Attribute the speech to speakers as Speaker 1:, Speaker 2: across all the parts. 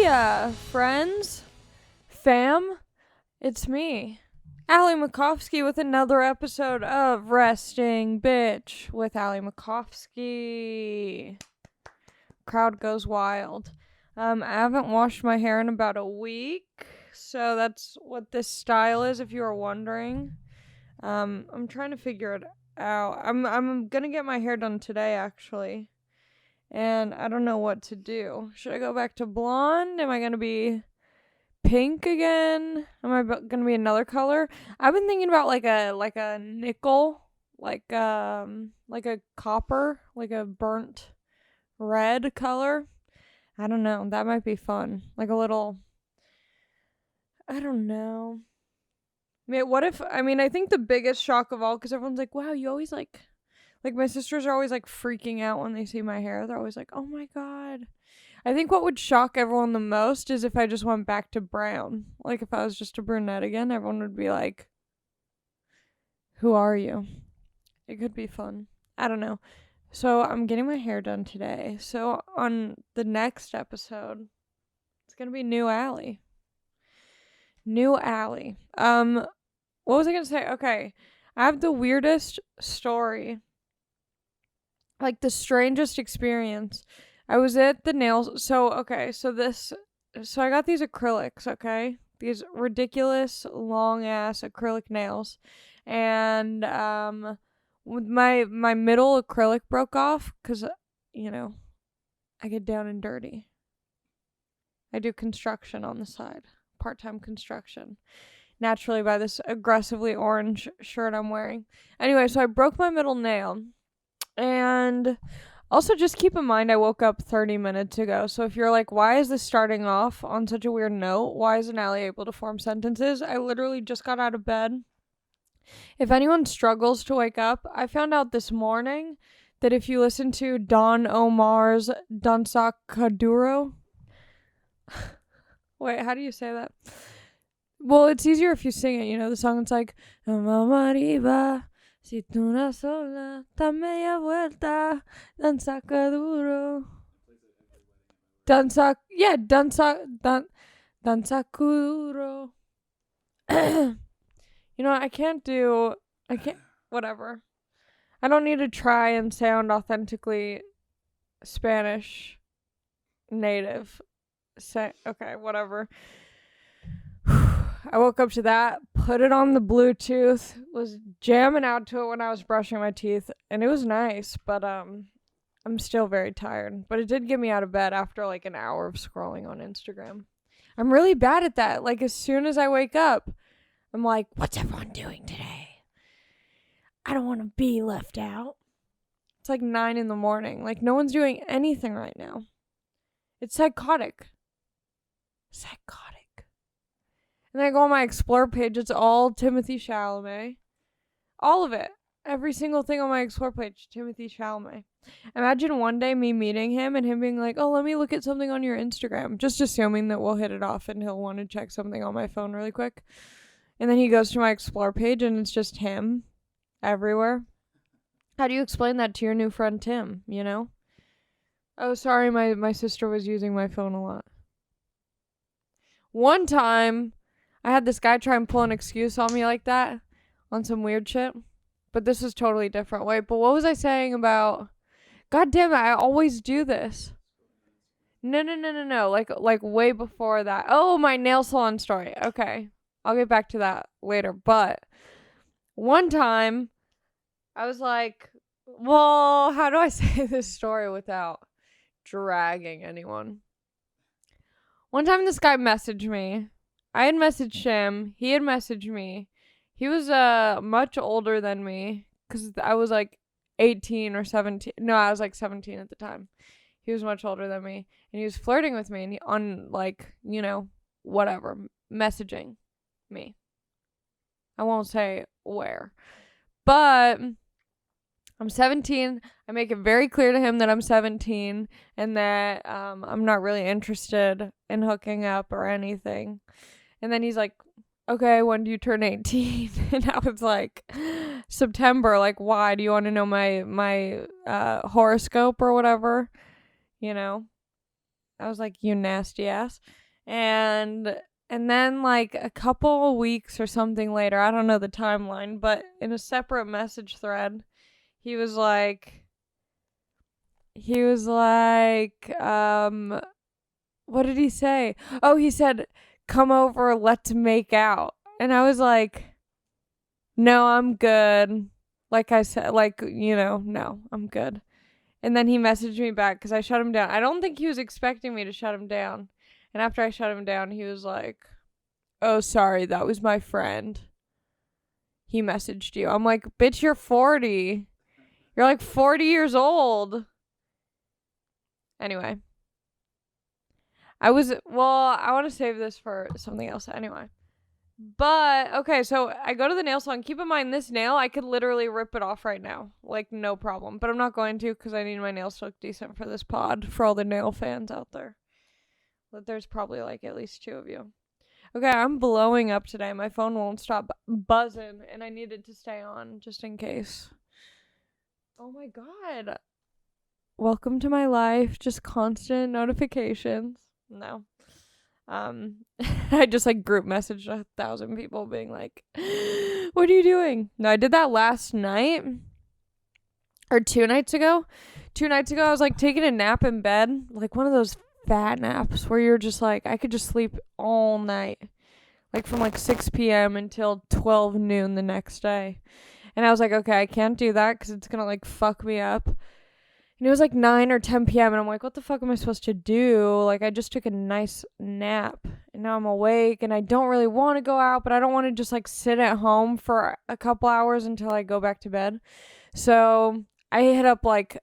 Speaker 1: Friends, fam, it's me, Allie Makovsky, with another episode of Resting Bitch with Allie Makovsky. Crowd goes wild. I haven't washed my hair in about a week, so that's what this style is, if you are wondering. I'm trying to figure it out. I'm gonna get my hair done today, actually. And I don't know what to do. Should I go back to blonde? Am I going to be pink again? Am I going to be another color? I've been thinking about like a nickel, like a copper, like a burnt red color. I don't know. That might be fun. Like a little, I don't know. I mean, I think the biggest shock of all, because everyone's like, wow, you always like my sisters are always like freaking out when they see my hair. They're always like, oh my God. I think what would shock everyone the most is if I just went back to brown. Like if I was just a brunette again, everyone would be like, who are you? It could be fun. I don't know. So I'm getting my hair done today. So on the next episode, it's going to be New Allie. New Allie. What was I going to say? Okay. I have the weirdest story. Like the strangest experience. I was at the nails. So I got these acrylics, okay? These ridiculous long ass acrylic nails. And my middle acrylic broke off cuz I get down and dirty. I do construction on the side. Part-time construction. Naturally by this aggressively orange shirt I'm wearing. Anyway, so I broke my middle nail. And also just keep in mind I woke up 30 minutes ago. So if you're like, why is this starting off on such a weird note? Why isn't Allie able to form sentences? I literally just got out of bed. If anyone struggles to wake up, I found out this morning that if you listen to Don Omar's Dansa Kuduro. Wait, how do you say that? Well, it's easier if you sing it. The song, it's like, Mariba. Si tú no sola, da media vuelta, danza que duro. Danza kuduro. Whatever. I don't need to try and sound authentically Spanish native. Okay, whatever. I woke up to that, put it on the Bluetooth, was jamming out to it when I was brushing my teeth, and it was nice, but I'm still very tired. But it did get me out of bed after like an hour of scrolling on Instagram. I'm really bad at that. Like as soon as I wake up, I'm like, what's everyone doing today? I don't want to be left out. It's like 9 a.m. Like no one's doing anything right now. It's psychotic. And then I go on my Explore page. It's all Timothée Chalamet. All of it. Every single thing on my Explore page. Timothée Chalamet. Imagine one day me meeting him and him being like, oh, let me look at something on your Instagram. Just assuming that we'll hit it off and he'll want to check something on my phone really quick. And then he goes to my Explore page and it's just him everywhere. How do you explain that to your new friend Tim, Oh, sorry, my sister was using my phone a lot. One time, I had this guy try and pull an excuse on me like that, on some weird shit. But this is totally different. Wait, but what was I saying about... God damn it, I always do this. No. Like way before that. Oh, my nail salon story. Okay, I'll get back to that later. But one time, I was like, well, how do I say this story without dragging anyone? One time this guy messaged me. I had messaged him. He had messaged me. He was much older than me because I was like 18 or 17. No, I was like 17 at the time. He was much older than me. And he was flirting with me and on like, whatever, messaging me. I won't say where. But I'm 17. I make it very clear to him that I'm 17 and that I'm not really interested in hooking up or anything. And then he's like, okay, when do you turn 18? And I was like, September. Like, why? Do you want to know my horoscope or whatever? I was like, you nasty ass. And then like a couple weeks or something later, I don't know the timeline, but in a separate message thread, he was like, what did he say? Oh, he said, come over, let's make out. And I was like, no, I'm good. Like I said, like, no, I'm good. And then he messaged me back because I shut him down. I don't think he was expecting me to shut him down. And after I shut him down, he was like, oh, sorry, that was my friend. He messaged you. I'm like, bitch, you're 40. You're like 40 years old. Anyway. I want to save this for something else anyway. But, okay, so I go to the nail salon. Keep in mind, this nail, I could literally rip it off right now. Like, no problem. But I'm not going to because I need my nails to look decent for this pod, for all the nail fans out there. But there's probably, like, at least 2 of you. Okay, I'm blowing up today. My phone won't stop buzzing, and I needed to stay on just in case. Oh, my God. Welcome to my life. Just constant notifications. No. I just like group messaged 1,000 people being like, what are you doing? No, I did that last night or 2 nights ago. 2 nights ago, I was like taking a nap in bed, like one of those fat naps where you're just like, I could just sleep all night, like from like 6 p.m. until 12 noon the next day. And I was like, okay, I can't do that because it's going to like fuck me up. And it was like 9 or 10 p.m. and I'm like, what the fuck am I supposed to do? Like, I just took a nice nap and now I'm awake and I don't really want to go out, but I don't want to just like sit at home for a couple hours until I go back to bed. So I hit up like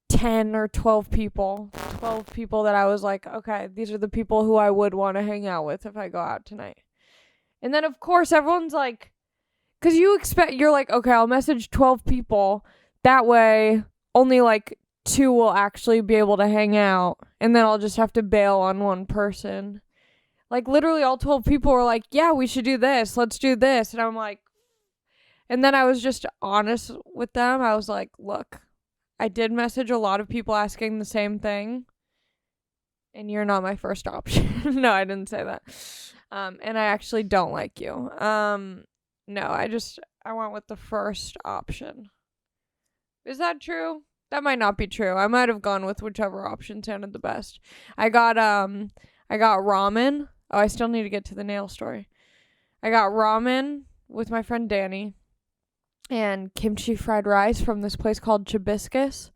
Speaker 1: 10 or 12 people that I was like, okay, these are the people who I would want to hang out with if I go out tonight. And then of course everyone's like, cause you're like, okay, I'll message 12 people. That way only like 2 will actually be able to hang out, and then I'll just have to bail on one person. Like literally all 12 people were like, yeah, we should do this. Let's do this. And I'm like, and then I was just honest with them. I was like, look, I did message a lot of people asking the same thing, and you're not my first option. No, I didn't say that. And I actually don't like you. No, I went with the first option. Is that true? That might not be true. I might have gone with whichever option sounded the best. I got ramen. Oh, I still need to get to the nail story. I got ramen with my friend Danny and kimchi fried rice from this place called Chibiscus.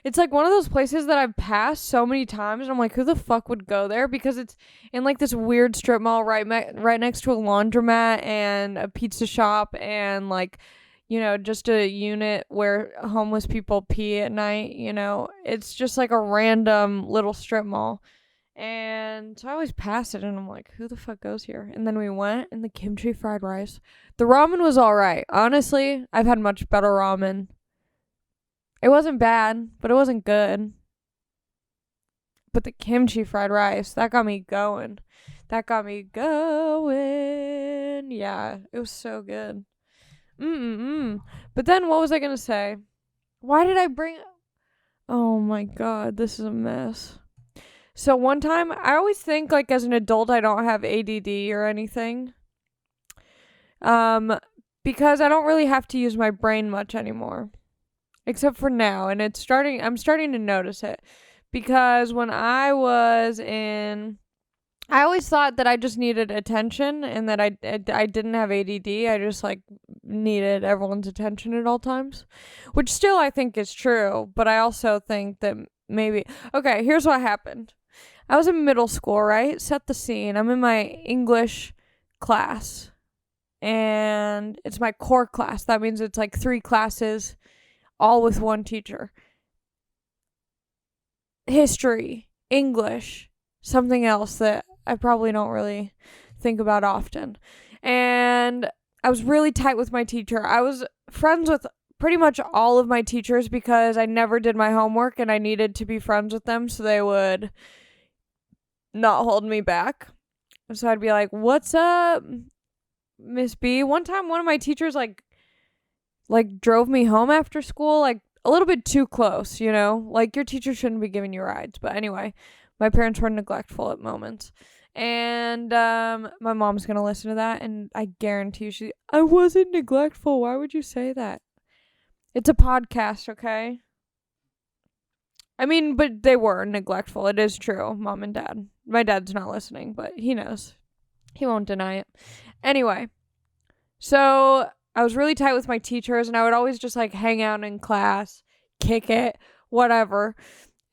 Speaker 1: It's like one of those places that I've passed so many times and I'm like, who the fuck would go there? Because it's in like this weird strip mall right next to a laundromat and a pizza shop and like, just a unit where homeless people pee at night, It's just like a random little strip mall. And so I always pass it and I'm like, who the fuck goes here? And then we went and the kimchi fried rice. The ramen was alright. Honestly, I've had much better ramen. It wasn't bad, but it wasn't good. But the kimchi fried rice, that got me going. Yeah, it was so good. But then what was I going to say? Why did I bring... Oh my God, this is a mess. So one time, I always think like as an adult I don't have ADD or anything. Because I don't really have to use my brain much anymore. Except for now, and I'm starting to notice it. Because when I was in... I always thought that I just needed attention and that I didn't have ADD. I just like needed everyone's attention at all times, which still I think is true. But I also think that maybe, okay, here's what happened. I was in middle school, right? Set the scene. I'm in my English class and it's my core class. That means it's like 3 classes all with one teacher. History, English, something else that I probably don't really think about often. And I was really tight with my teacher. I was friends with pretty much all of my teachers because I never did my homework and I needed to be friends with them so they would not hold me back. So I'd be like, what's up, Miss B? One time one of my teachers like drove me home after school, like a little bit too close, you know? Like, your teacher shouldn't be giving you rides. But anyway, my parents were neglectful at moments. And my mom's going to listen to that, and I guarantee you I wasn't neglectful. Why would you say that? It's a podcast, okay? I mean, but they were neglectful. It is true, Mom and Dad. My dad's not listening, but he knows. He won't deny it. Anyway, so I was really tight with my teachers, and I would always just like hang out in class, kick it, whatever.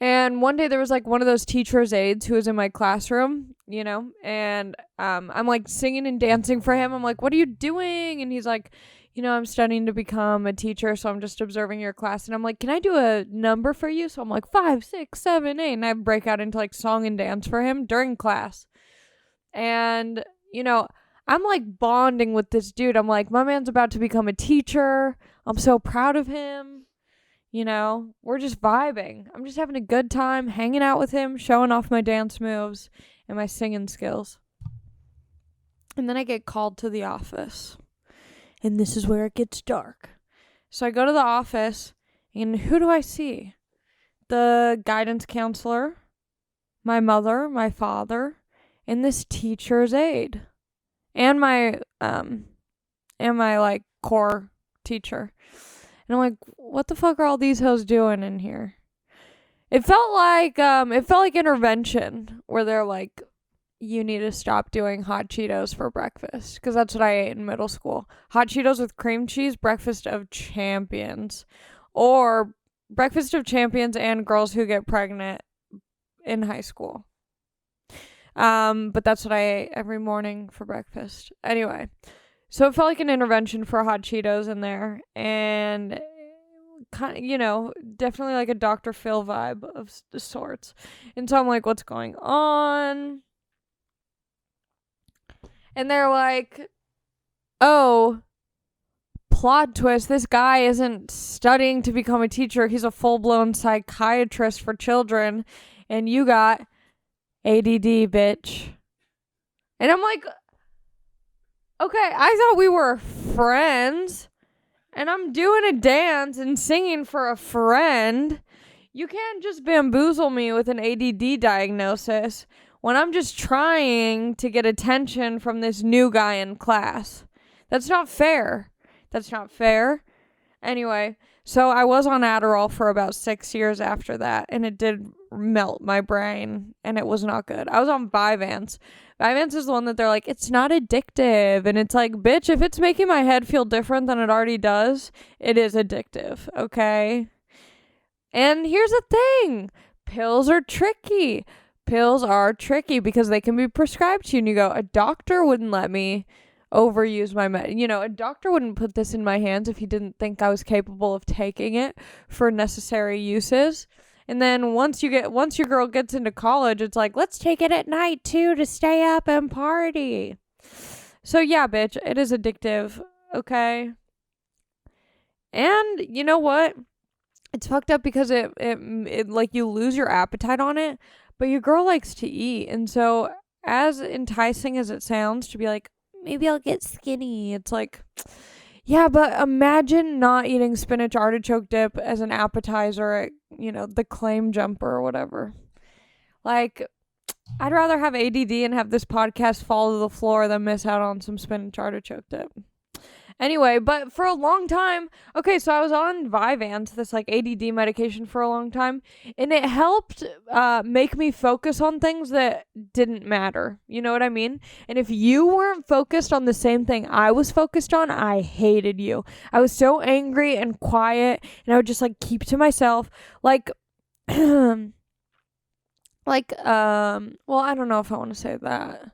Speaker 1: And one day there was like one of those teacher's aides who was in my classroom, you know, and I'm like singing and dancing for him. I'm like, what are you doing? And he's like, you know, I'm studying to become a teacher, so I'm just observing your class. And I'm like, can I do a number for you? So I'm like, 5, 6, 7, 8. And I break out into like song and dance for him during class. And, you know, I'm like bonding with this dude. I'm like, my man's about to become a teacher. I'm so proud of him. You know, we're just vibing. I'm just having a good time hanging out with him, showing off my dance moves and my singing skills. And then I get called to the office. And this is where it gets dark. So I go to the office, and who do I see? The guidance counselor, my mother, my father, and this teacher's aide. And my like core teacher. And I'm like, what the fuck are all these hoes doing in here? It felt like intervention, where they're like, you need to stop doing hot Cheetos for breakfast. Because that's what I ate in middle school. Hot Cheetos with cream cheese, breakfast of champions. Or breakfast of champions and girls who get pregnant in high school. But that's what I ate every morning for breakfast. Anyway, so it felt like an intervention for hot Cheetos in there. And kind of, you know, definitely like a Dr. Phil vibe of sorts. And so I'm like, what's going on? And they're like, oh, plot twist, this guy isn't studying to become a teacher. He's a full-blown psychiatrist for children. And you got ADD, bitch. And I'm like, okay, I thought we were friends. And I'm doing a dance and singing for a friend. You can't just bamboozle me with an ADD diagnosis when I'm just trying to get attention from this new guy in class. That's not fair. That's not fair. Anyway, so I was on Adderall for about 6 years after that, and it did melt my brain, and it was not good. I was on Vyvanse. Vyvanse is the one that they're like, it's not addictive. And it's like, bitch, if it's making my head feel different than it already does, it is addictive, okay? And here's the thing. Pills are tricky. Pills are tricky because they can be prescribed to you. And you go, a doctor wouldn't let me overuse my a doctor wouldn't put this in my hands if he didn't think I was capable of taking it for necessary uses. And then once your girl gets into college, it's like, let's take it at night too to stay up and party. So yeah, bitch, it is addictive, okay? And you know what? It's fucked up because it like you lose your appetite on it, but your girl likes to eat. And so as enticing as it sounds to be like, maybe I'll get skinny, it's like, yeah, but imagine not eating spinach artichoke dip as an appetizer at, the Claim Jumper or whatever. Like, I'd rather have ADD and have this podcast fall to the floor than miss out on some spinach artichoke dip. Anyway, but for a long time, okay, so I was on Vyvanse, this like ADD medication for a long time, and it helped make me focus on things that didn't matter. You know what I mean? And if you weren't focused on the same thing I was focused on, I hated you. I was so angry and quiet, and I would just like keep to myself. Like, well, I don't know if I want to say that.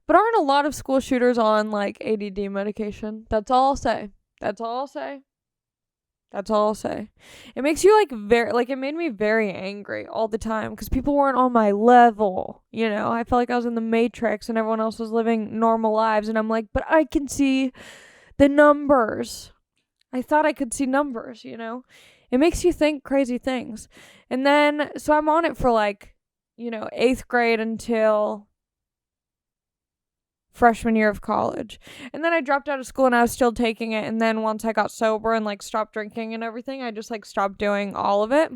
Speaker 1: But aren't a lot of school shooters on, like, ADD medication? That's all I'll say. That's all I'll say. That's all I'll say. It makes you, it made me very angry all the time because people weren't on my level, I felt like I was in the Matrix and everyone else was living normal lives. And I'm like, but I can see the numbers. I thought I could see numbers, It makes you think crazy things. And then, so I'm on it for, 8th grade until freshman year of college. And then I dropped out of school and I was still taking it. And then once I got sober and like stopped drinking and everything, I just like stopped doing all of it.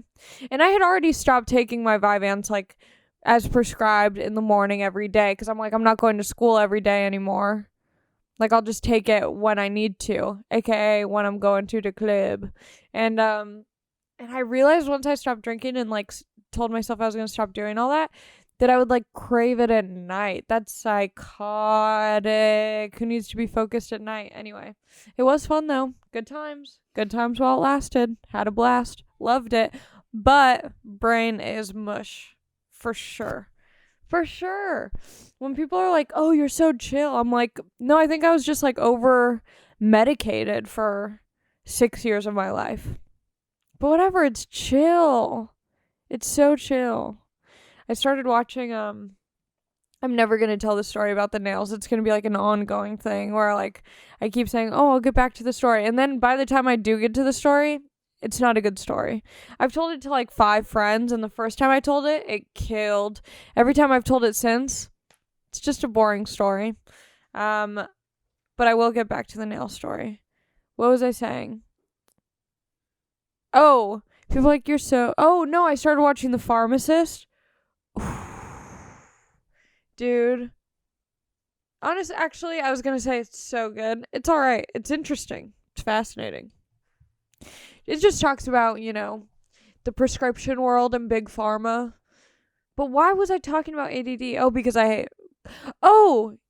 Speaker 1: And I had already stopped taking my Vyvanse like as prescribed in the morning every day, because I'm like, I'm not going to school every day anymore. Like, I'll just take it when I need to, aka when I'm going to the club. And I realized once I stopped drinking and like told myself I was gonna stop doing all that I would like crave it at night. That's psychotic. Who needs to be focused at night? Anyway, it was fun though. Good times while it lasted. Had a blast. Loved it. But brain is mush. For sure. When people are like, oh, you're so chill, I'm like, no, I think I was just like over medicated for 6 years of my life. But whatever, it's chill. It's so chill. I started watching, I'm never going to tell the story about the nails. It's going to be like an ongoing thing where like I keep saying, oh, I'll get back to the story. And then by the time I do get to the story, it's not a good story. I've told it to like 5 friends, and the first time I told it, it killed. Every time I've told it since, it's just a boring story. But I will get back to the nail story. What was I saying? Oh, people are like, you're so... Oh, no, I started watching The Pharmacist. Dude. Actually, I was going to say it's so good. It's all right. It's interesting. It's fascinating. It just talks about, you know, the prescription world and big pharma. But why was I talking about ADD? Oh, because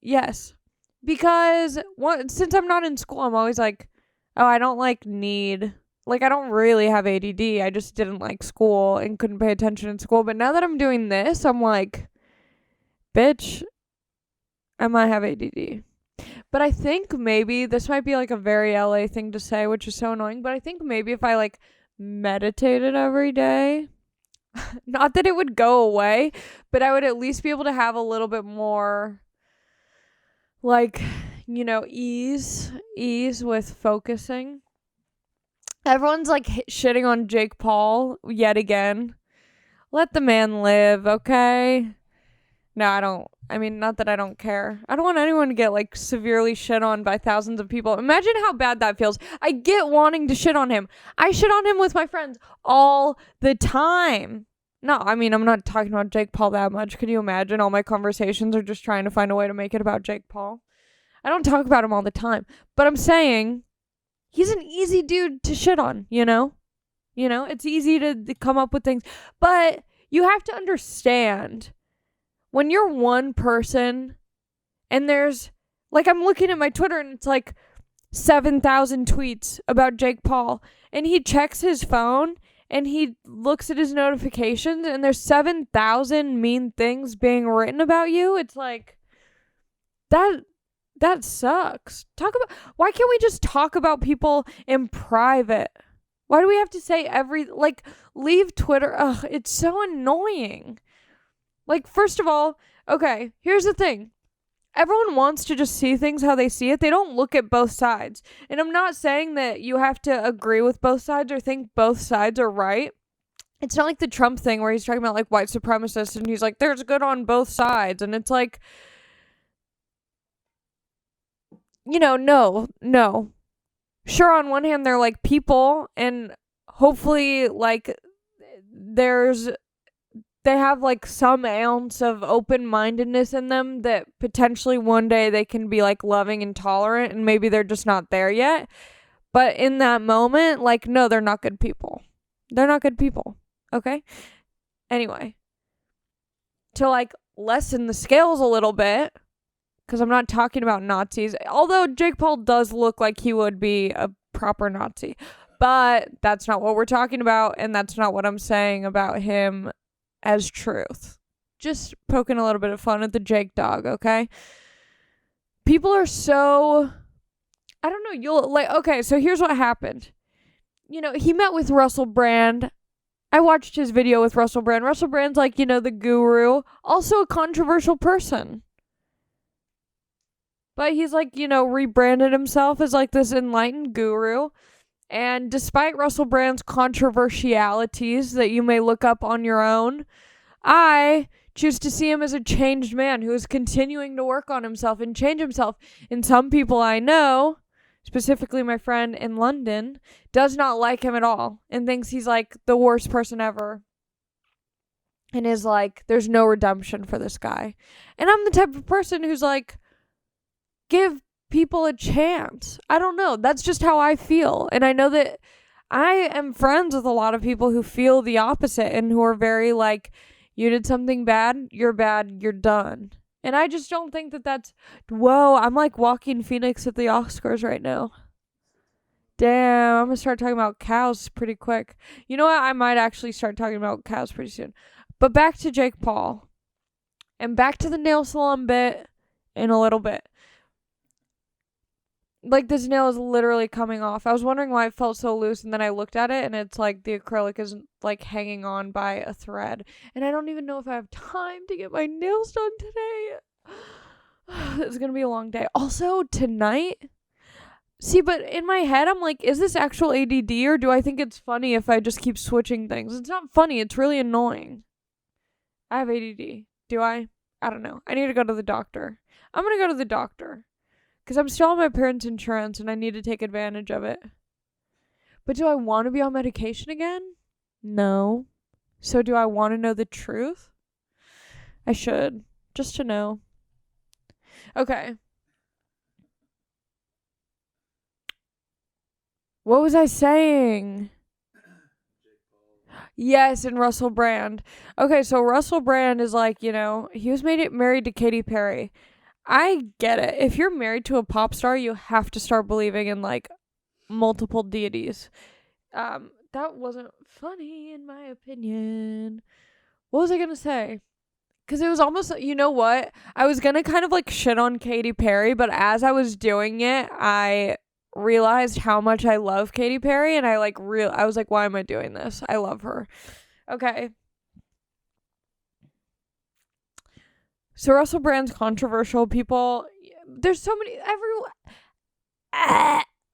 Speaker 1: yes. Because since I'm not in school, I'm always like, oh, I don't I don't really have ADD. I just didn't like school and couldn't pay attention in school. But now that I'm doing this, I'm like, bitch, I might have ADD. But I think maybe this might be like a very LA thing to say, which is so annoying. But I think maybe if I like meditated every day, not that it would go away, but I would at least be able to have a little bit more like, you know, ease with focusing. Everyone's like shitting on Jake Paul yet again. Let the man live, okay? No, I don't. I mean, not that I don't care. I don't want anyone to get like severely shit on by thousands of people. Imagine how bad that feels. I get wanting to shit on him. I shit on him with my friends all the time. No, I mean, I'm not talking about Jake Paul that much. Can you imagine? All my conversations are just trying to find a way to make it about Jake Paul. I don't talk about him all the time. But I'm saying he's an easy dude to shit on, you know? You know, it's easy to come up with things. But you have to understand, when you're one person and there's, like, I'm looking at my Twitter and it's like 7,000 tweets about Jake Paul, and he checks his phone and he looks at his notifications and there's 7,000 mean things being written about you. It's like, that sucks. Why can't we just talk about people in private? Why do we have to say leave Twitter? Ugh, it's so annoying. Like, first of all, okay, here's the thing. Everyone wants to just see things how they see it. They don't look at both sides. And I'm not saying that you have to agree with both sides or think both sides are right. It's not like the Trump thing where he's talking about, like, white supremacists and he's like, there's good on both sides. And it's like, you know, no. Sure, on one hand, they're, like, people, and hopefully, like, they have like some ounce of open-mindedness in them that potentially one day they can be like loving and tolerant, and maybe they're just not there yet. But in that moment, like, no, they're not good people. They're not good people. Okay? Anyway, to like lessen the scales a little bit, because I'm not talking about Nazis, although Jake Paul does look like he would be a proper Nazi. But that's not what we're talking about, and that's not what I'm saying about him as truth. Just poking a little bit of fun at the Jake dog, okay? People are so, I don't know, okay, so here's what happened. You know, he met with Russell Brand. I watched his video with Russell Brand. Russell Brand's like, you know, the guru. Also a controversial person. But he's like, you know, rebranded himself as like this enlightened guru. And despite Russell Brand's controversialities that you may look up on your own, I choose to see him as a changed man who is continuing to work on himself and change himself. And some people I know, specifically my friend in London, does not like him at all and thinks he's like the worst person ever. And is like, there's no redemption for this guy. And I'm the type of person who's like, give people a chance. I don't know. That's just how I feel. And I know that I am friends with a lot of people who feel the opposite and who are very like, you did something bad, you're done. And I just don't think that that's, whoa, I'm like Joaquin Phoenix at the Oscars right now. Damn, I'm going to start talking about cows pretty quick. You know what? I might actually start talking about cows pretty soon. But back to Jake Paul. And back to the nail salon bit in a little bit. Like, this nail is literally coming off. I was wondering why it felt so loose, and then I looked at it, and it's like the acrylic is like hanging on by a thread. And I don't even know if I have time to get my nails done today. It's gonna be a long day. Also, tonight, see, but in my head, I'm like, is this actual ADD, or do I think it's funny if I just keep switching things? It's not funny. It's really annoying. I have ADD. Do I? I don't know. I need to go to the doctor. I'm gonna go to the doctor. Because I'm still on my parents' insurance and I need to take advantage of it. But do I want to be on medication again? No. So do I want to know the truth? I should. Just to know. Okay. What was I saying? Yes, and Russell Brand. Okay, so Russell Brand is like, you know, he was married to Katy Perry. I get it. If you're married to a pop star, you have to start believing in, like, multiple deities. That wasn't funny, in my opinion. What was I gonna say? Because it was almost, you know what? I was gonna kind of, like, shit on Katy Perry, but as I was doing it, I realized how much I love Katy Perry, and I was like, why am I doing this? I love her. Okay. So Russell Brand's controversial. People, there's so many,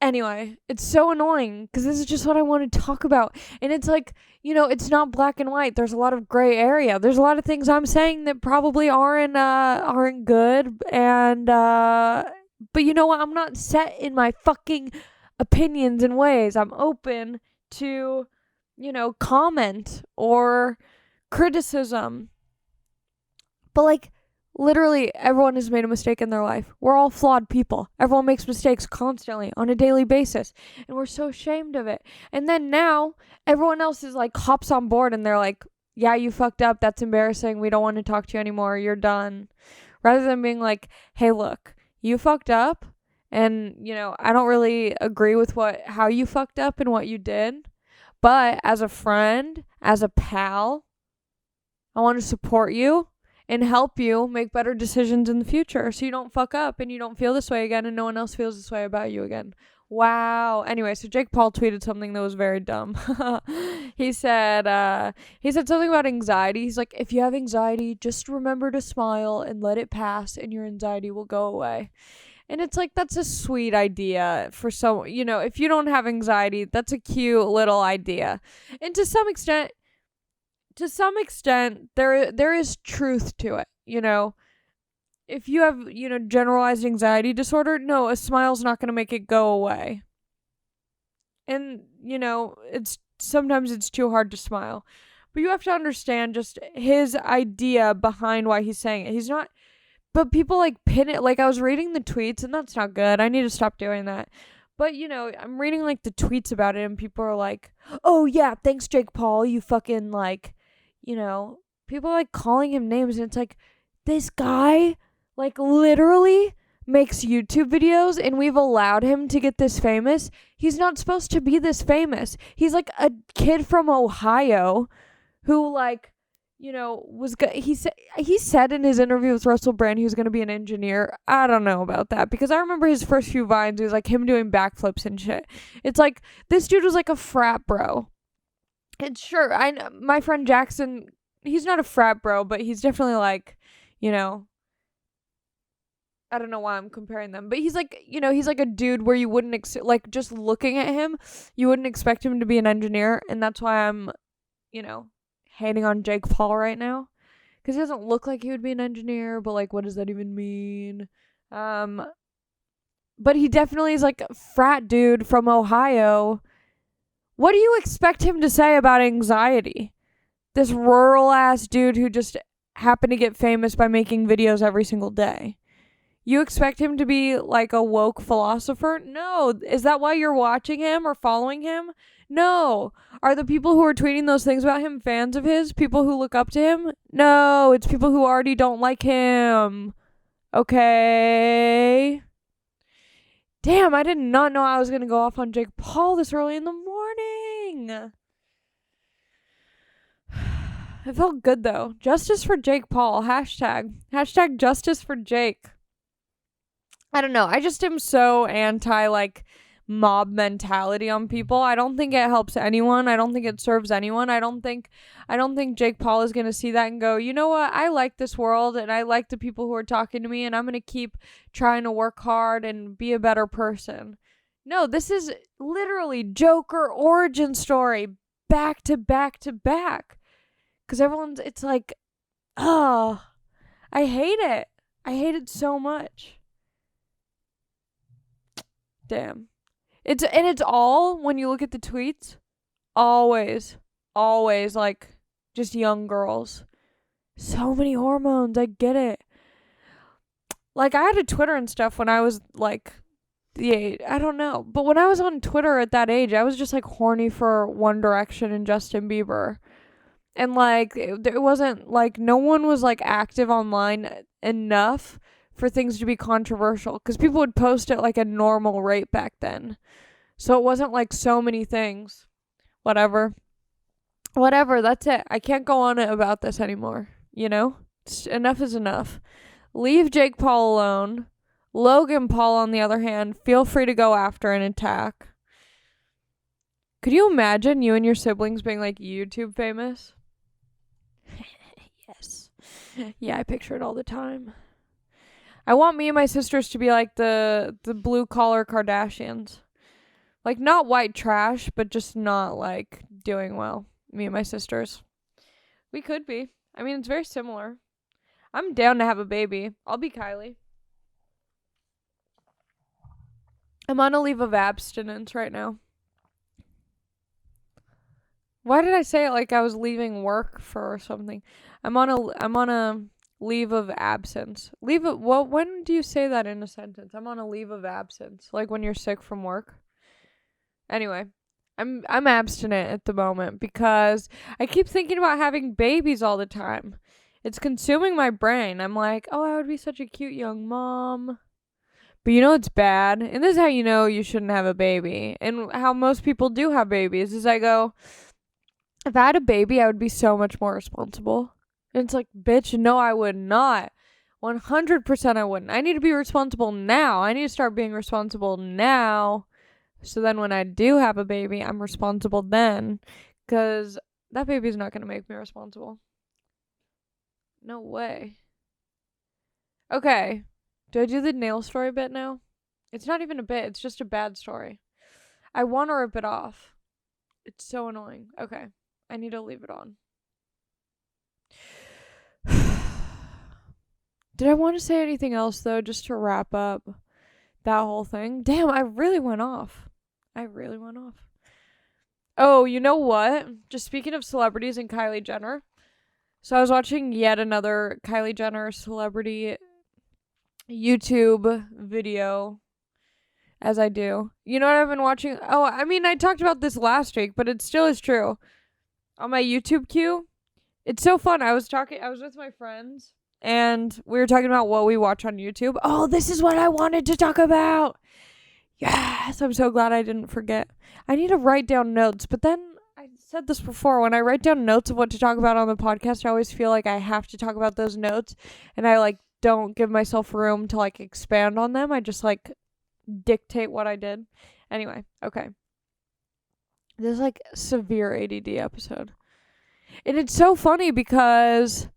Speaker 1: anyway, it's so annoying because this is just what I want to talk about. And it's like, you know, it's not black and white. There's a lot of gray area. There's a lot of things I'm saying that probably aren't good. And, but you know what? I'm not set in my fucking opinions and ways. I'm open to, you know, comment or criticism. But like, literally, everyone has made a mistake in their life. We're all flawed people. Everyone makes mistakes constantly on a daily basis. And we're so ashamed of it. And then now, everyone else is like, hops on board and they're like, yeah, you fucked up. That's embarrassing. We don't want to talk to you anymore. You're done. Rather than being like, hey, look, you fucked up. And, you know, I don't really agree with how you fucked up and what you did. But as a friend, as a pal, I want to support you and help you make better decisions in the future so you don't fuck up and you don't feel this way again and no one else feels this way about you again. Wow. Anyway, so Jake Paul tweeted something that was very dumb. He said something about anxiety. He's like, if you have anxiety, just remember to smile and let it pass and your anxiety will go away. And it's like, that's a sweet idea for some, you know, if you don't have anxiety, that's a cute little idea. And to some extent, there is truth to it, you know. If you have, you know, generalized anxiety disorder, no, a smile's not going to make it go away. And, you know, sometimes it's too hard to smile. But you have to understand just his idea behind why he's saying it. He's not, but people like pin it, like I was reading the tweets and that's not good. I need to stop doing that. But, you know, I'm reading like the tweets about it and people are like, oh yeah, thanks Jake Paul, you fucking like, you know, people are like calling him names and it's like, this guy like literally makes YouTube videos and we've allowed him to get this famous. He's not supposed to be this famous. He's like a kid from Ohio who like, you know, he said in his interview with Russell Brand he was going to be an engineer. I don't know about that because I remember his first few vines, it was like him doing backflips and shit. It's like this dude was like a frat bro. And sure, my friend Jackson, he's not a frat bro, but he's definitely like, you know, I don't know why I'm comparing them, but he's like, you know, he's like a dude where you wouldn't, like, just looking at him, you wouldn't expect him to be an engineer, and that's why I'm, you know, hating on Jake Paul right now, Because he doesn't look like he would be an engineer, but like, what does that even mean? But he definitely is like a frat dude from Ohio. What do you expect him to say about anxiety? This rural ass dude who just happened to get famous by making videos every single day. You expect him to be like a woke philosopher? No. Is that why you're watching him or following him? No. Are the people who are tweeting those things about him fans of his? People who look up to him? No. It's people who already don't like him. Okay. Damn, I did not know I was going to go off on Jake Paul this early in the morning. It felt good though. Justice for Jake Paul. Hashtag. Hashtag justice for Jake. I don't know. I just am so anti like mob mentality on people. I don't think it helps anyone. I don't think it serves anyone. I don't think Jake Paul is going to see that and go, "You know what? I like this world and I like the people who are talking to me and I'm going to keep trying to work hard and be a better person." No, this is literally Joker origin story back to back to back. Cuz it's like, "Oh, I hate it. I hate it so much." Damn. It's all, when you look at the tweets, always like just young girls. So many hormones, I get it. Like, I had a Twitter and stuff when I was like I don't know. But when I was on Twitter at that age, I was just like horny for One Direction and Justin Bieber. And like it wasn't like, no one was like active online enough for things to be controversial, because people would post at like a normal rate back then. So it wasn't like so many things. Whatever, that's it. I can't go on about this anymore, you know? Enough is enough. Leave Jake Paul alone. Logan Paul, on the other hand, feel free to go after and attack. Could you imagine you and your siblings being like YouTube famous? Yes. Yeah, I picture it all the time. I want me and my sisters to be like the blue collar Kardashians. Like, not white trash, but just not like doing well. Me and my sisters. We could be. I mean, it's very similar. I'm down to have a baby. I'll be Kylie. I'm on a leave of abstinence right now. Why did I say it like I was leaving work for something? I'm on a leave of absence. When do you say that in a sentence? I'm on a leave of absence. Like when you're sick from work. Anyway, I'm abstinent at the moment because I keep thinking about having babies all the time. It's consuming my brain. I'm like, "Oh, I would be such a cute young mom." But you know it's bad. And this is how you know you shouldn't have a baby. And how most people do have babies is I go, if I had a baby, I would be so much more responsible. And it's like, bitch, no, I would not. 100% I wouldn't. I need to be responsible now. I need to start being responsible now. So then when I do have a baby, I'm responsible then. Because that baby's not going to make me responsible. No way. Okay. Do I do the nail story bit now? It's not even a bit. It's just a bad story. I want to rip it off. It's so annoying. Okay. I need to leave it on. Did I want to say anything else, though, just to wrap up that whole thing? Damn, I really went off. Oh, you know what? Just speaking of celebrities and Kylie Jenner. So I was watching yet another Kylie Jenner celebrity YouTube video, as I do. You know what I've been watching? Oh, I mean, I talked about this last week, but it still is true. On my YouTube queue, it's so fun. I was with my friends, and we were talking about what we watch on YouTube. Oh, this is what I wanted to talk about. Yes, I'm so glad I didn't forget. I need to write down notes, but then I said this before. When I write down notes of what to talk about on the podcast, I always feel like I have to talk about those notes, and I like don't give myself room to like expand on them. I just like dictate what I did. Anyway, okay. This is like severe ADD episode. And it's so funny because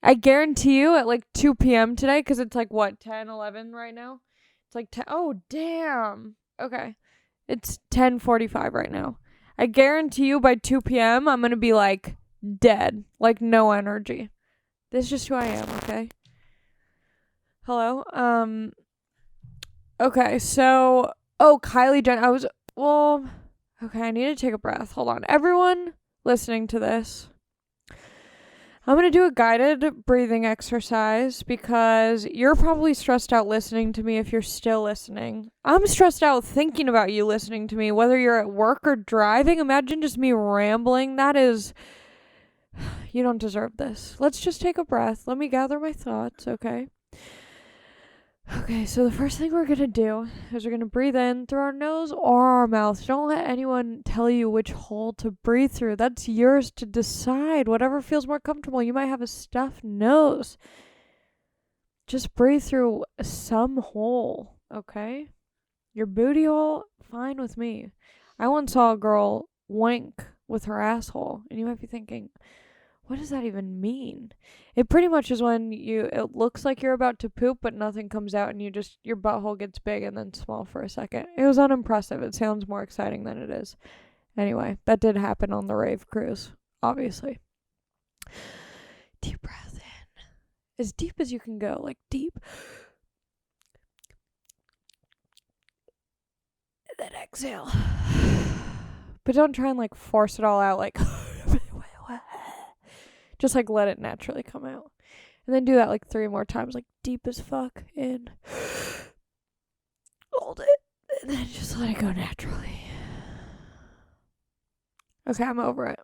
Speaker 1: I guarantee you at like 2 p.m. today, because it's like what, 10, 11 right now? It's like 10. Oh, damn. Okay. It's 10:45 right now. I guarantee you by 2 p.m. I'm going to be like dead. Like, no energy. This is just who I am, okay? Hello? Okay, so... Oh, Kylie Jenner. Okay, I need to take a breath. Hold on. Everyone listening to this, I'm going to do a guided breathing exercise because you're probably stressed out listening to me if you're still listening. I'm stressed out thinking about you listening to me, whether you're at work or driving. Imagine just me rambling. That is... You don't deserve this. Let's just take a breath. Let me gather my thoughts, okay? Okay, so the first thing we're going to do is we're going to breathe in through our nose or our mouth. Don't let anyone tell you which hole to breathe through. That's yours to decide. Whatever feels more comfortable. You might have a stuffed nose. Just breathe through some hole, okay? Your booty hole, fine with me. I once saw a girl wink with her asshole, and you might be thinking, what does that even mean? It pretty much is when it looks like you're about to poop, but nothing comes out and your butthole gets big and then small for a second. It was unimpressive. It sounds more exciting than it is. Anyway, that did happen on the rave cruise, obviously. Deep breath in. As deep as you can go, like deep. And then exhale. But don't try and like force it all out like... Just like let it naturally come out. And then do that like 3 more times, like deep as fuck. In. Hold it. And then just let it go naturally. Okay, I'm over it.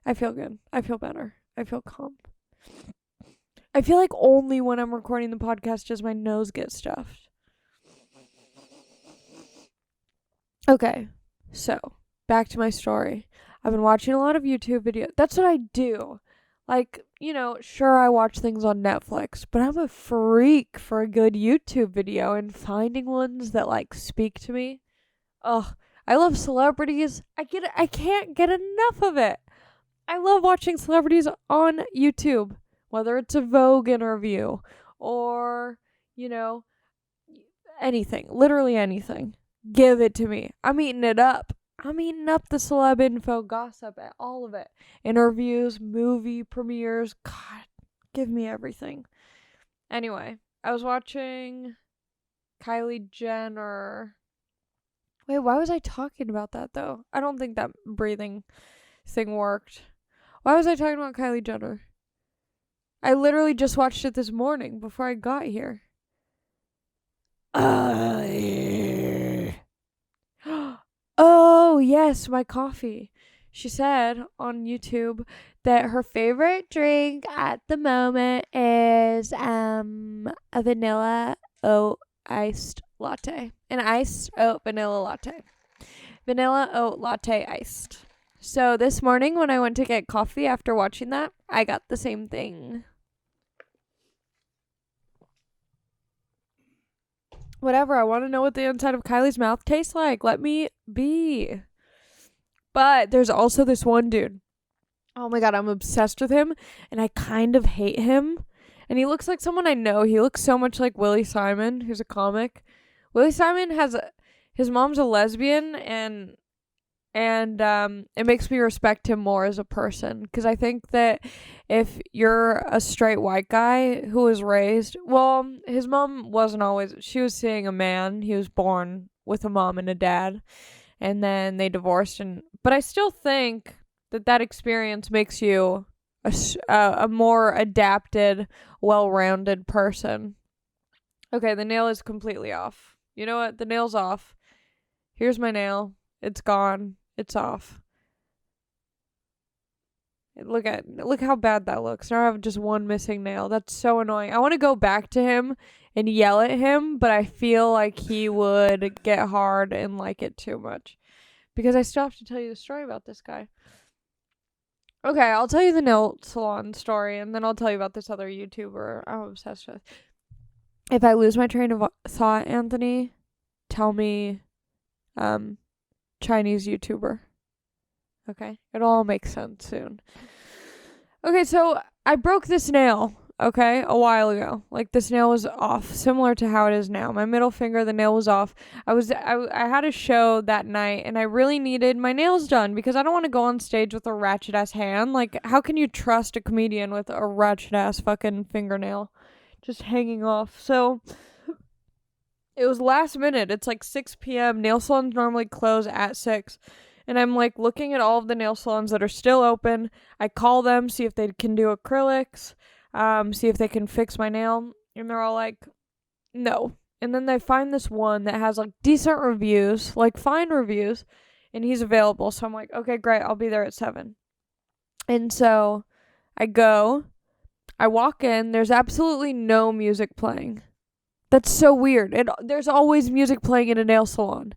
Speaker 1: I feel good. I feel better. I feel calm. I feel like only when I'm recording the podcast does my nose get stuffed. Okay, so back to my story. I've been watching a lot of YouTube videos. That's what I do. Like, sure, I watch things on Netflix, but I'm a freak for a good YouTube video and finding ones that, like, speak to me. Ugh, I love celebrities. I can't get enough of it. I love watching celebrities on YouTube, whether it's a Vogue interview or, anything. Literally anything. Give it to me. I'm eating it up. I'm eating up the celeb info, gossip, all of it. Interviews, movie premieres. God, give me everything. Anyway, I was watching Kylie Jenner. Wait, why was I talking about that, though? I don't think that breathing thing worked. Why was I talking about Kylie Jenner? I literally just watched it this morning before I got here. Oh, yes, my coffee. She said on YouTube that her favorite drink at the moment is a vanilla oat iced latte. An iced oat vanilla latte. Vanilla oat latte iced. So this morning when I went to get coffee after watching that, I got the same thing. Whatever, I want to know what the inside of Kylie's mouth tastes like. Let me be. But there's also this one dude. Oh my god, I'm obsessed with him. And I kind of hate him. And he looks like someone I know. He looks so much like Willie Simon, who's a comic. Willie Simon his mom's a lesbian, and it makes me respect him more as a person. Because I think that if you're a straight white guy who was raised... Well, his mom wasn't always... She was seeing a man. He was born with a mom and a dad. And then they divorced. But I still think that experience makes you a more adapted, well-rounded person. Okay, the nail is completely off. You know what? The nail's off. Here's my nail. It's gone. It's off. Look how bad that looks. Now I have just one missing nail. That's so annoying. I want to go back to him and yell at him, but I feel like he would get hard and like it too much. Because I still have to tell you the story about this guy. Okay, I'll tell you the nail salon story, and then I'll tell you about this other YouTuber I'm obsessed with. If I lose my train of thought, Anthony, tell me Chinese YouTuber. Okay? It'll all make sense soon. Okay, so I broke this nail. okay, a while ago. Like, this nail was off, similar to how it is now. My middle finger, the nail was off. I had a show that night, and I really needed my nails done because I don't want to go on stage with a ratchet ass hand. Like, how can you trust a comedian with a ratchet ass fucking fingernail just hanging off? So it was last minute. It's like 6 p.m. Nail salons normally close at 6. And I'm like looking at all of the nail salons that are still open. I call them, see if they can do acrylics, see if they can fix my nail. And they're all like, no. And then they find this one that has like decent reviews, like fine reviews, and he's available. So I'm like, okay, great. I'll be there at 7. And so I go, I walk in. There's absolutely no music playing. That's so weird. There's always music playing in a nail salon.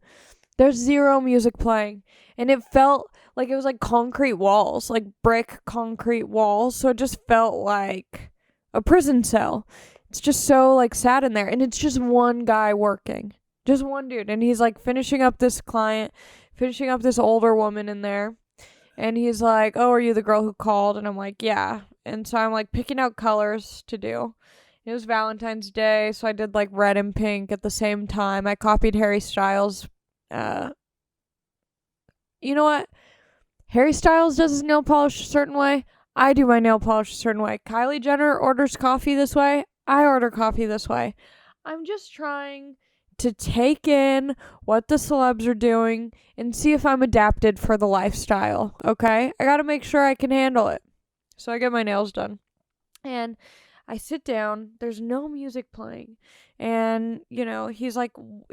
Speaker 1: There's zero music playing. And it felt like it was like concrete walls, like brick concrete walls. So it just felt like a prison cell. It's just so like sad in there. And it's just one guy working. Just one dude. And he's like finishing up this client, finishing up this older woman in there. And he's like, oh, are you the girl who called? And I'm like, yeah. And so I'm like picking out colors to do. It was Valentine's Day, so I did like red and pink at the same time. I copied Harry Styles. You know what? Harry Styles does his nail polish a certain way. I do my nail polish a certain way. Kylie Jenner orders coffee this way. I order coffee this way. I'm just trying to take in what the celebs are doing and see if I'm adapted for the lifestyle, okay? I gotta make sure I can handle it. So I get my nails done. And I sit down, there's no music playing. And, you know, he's like, and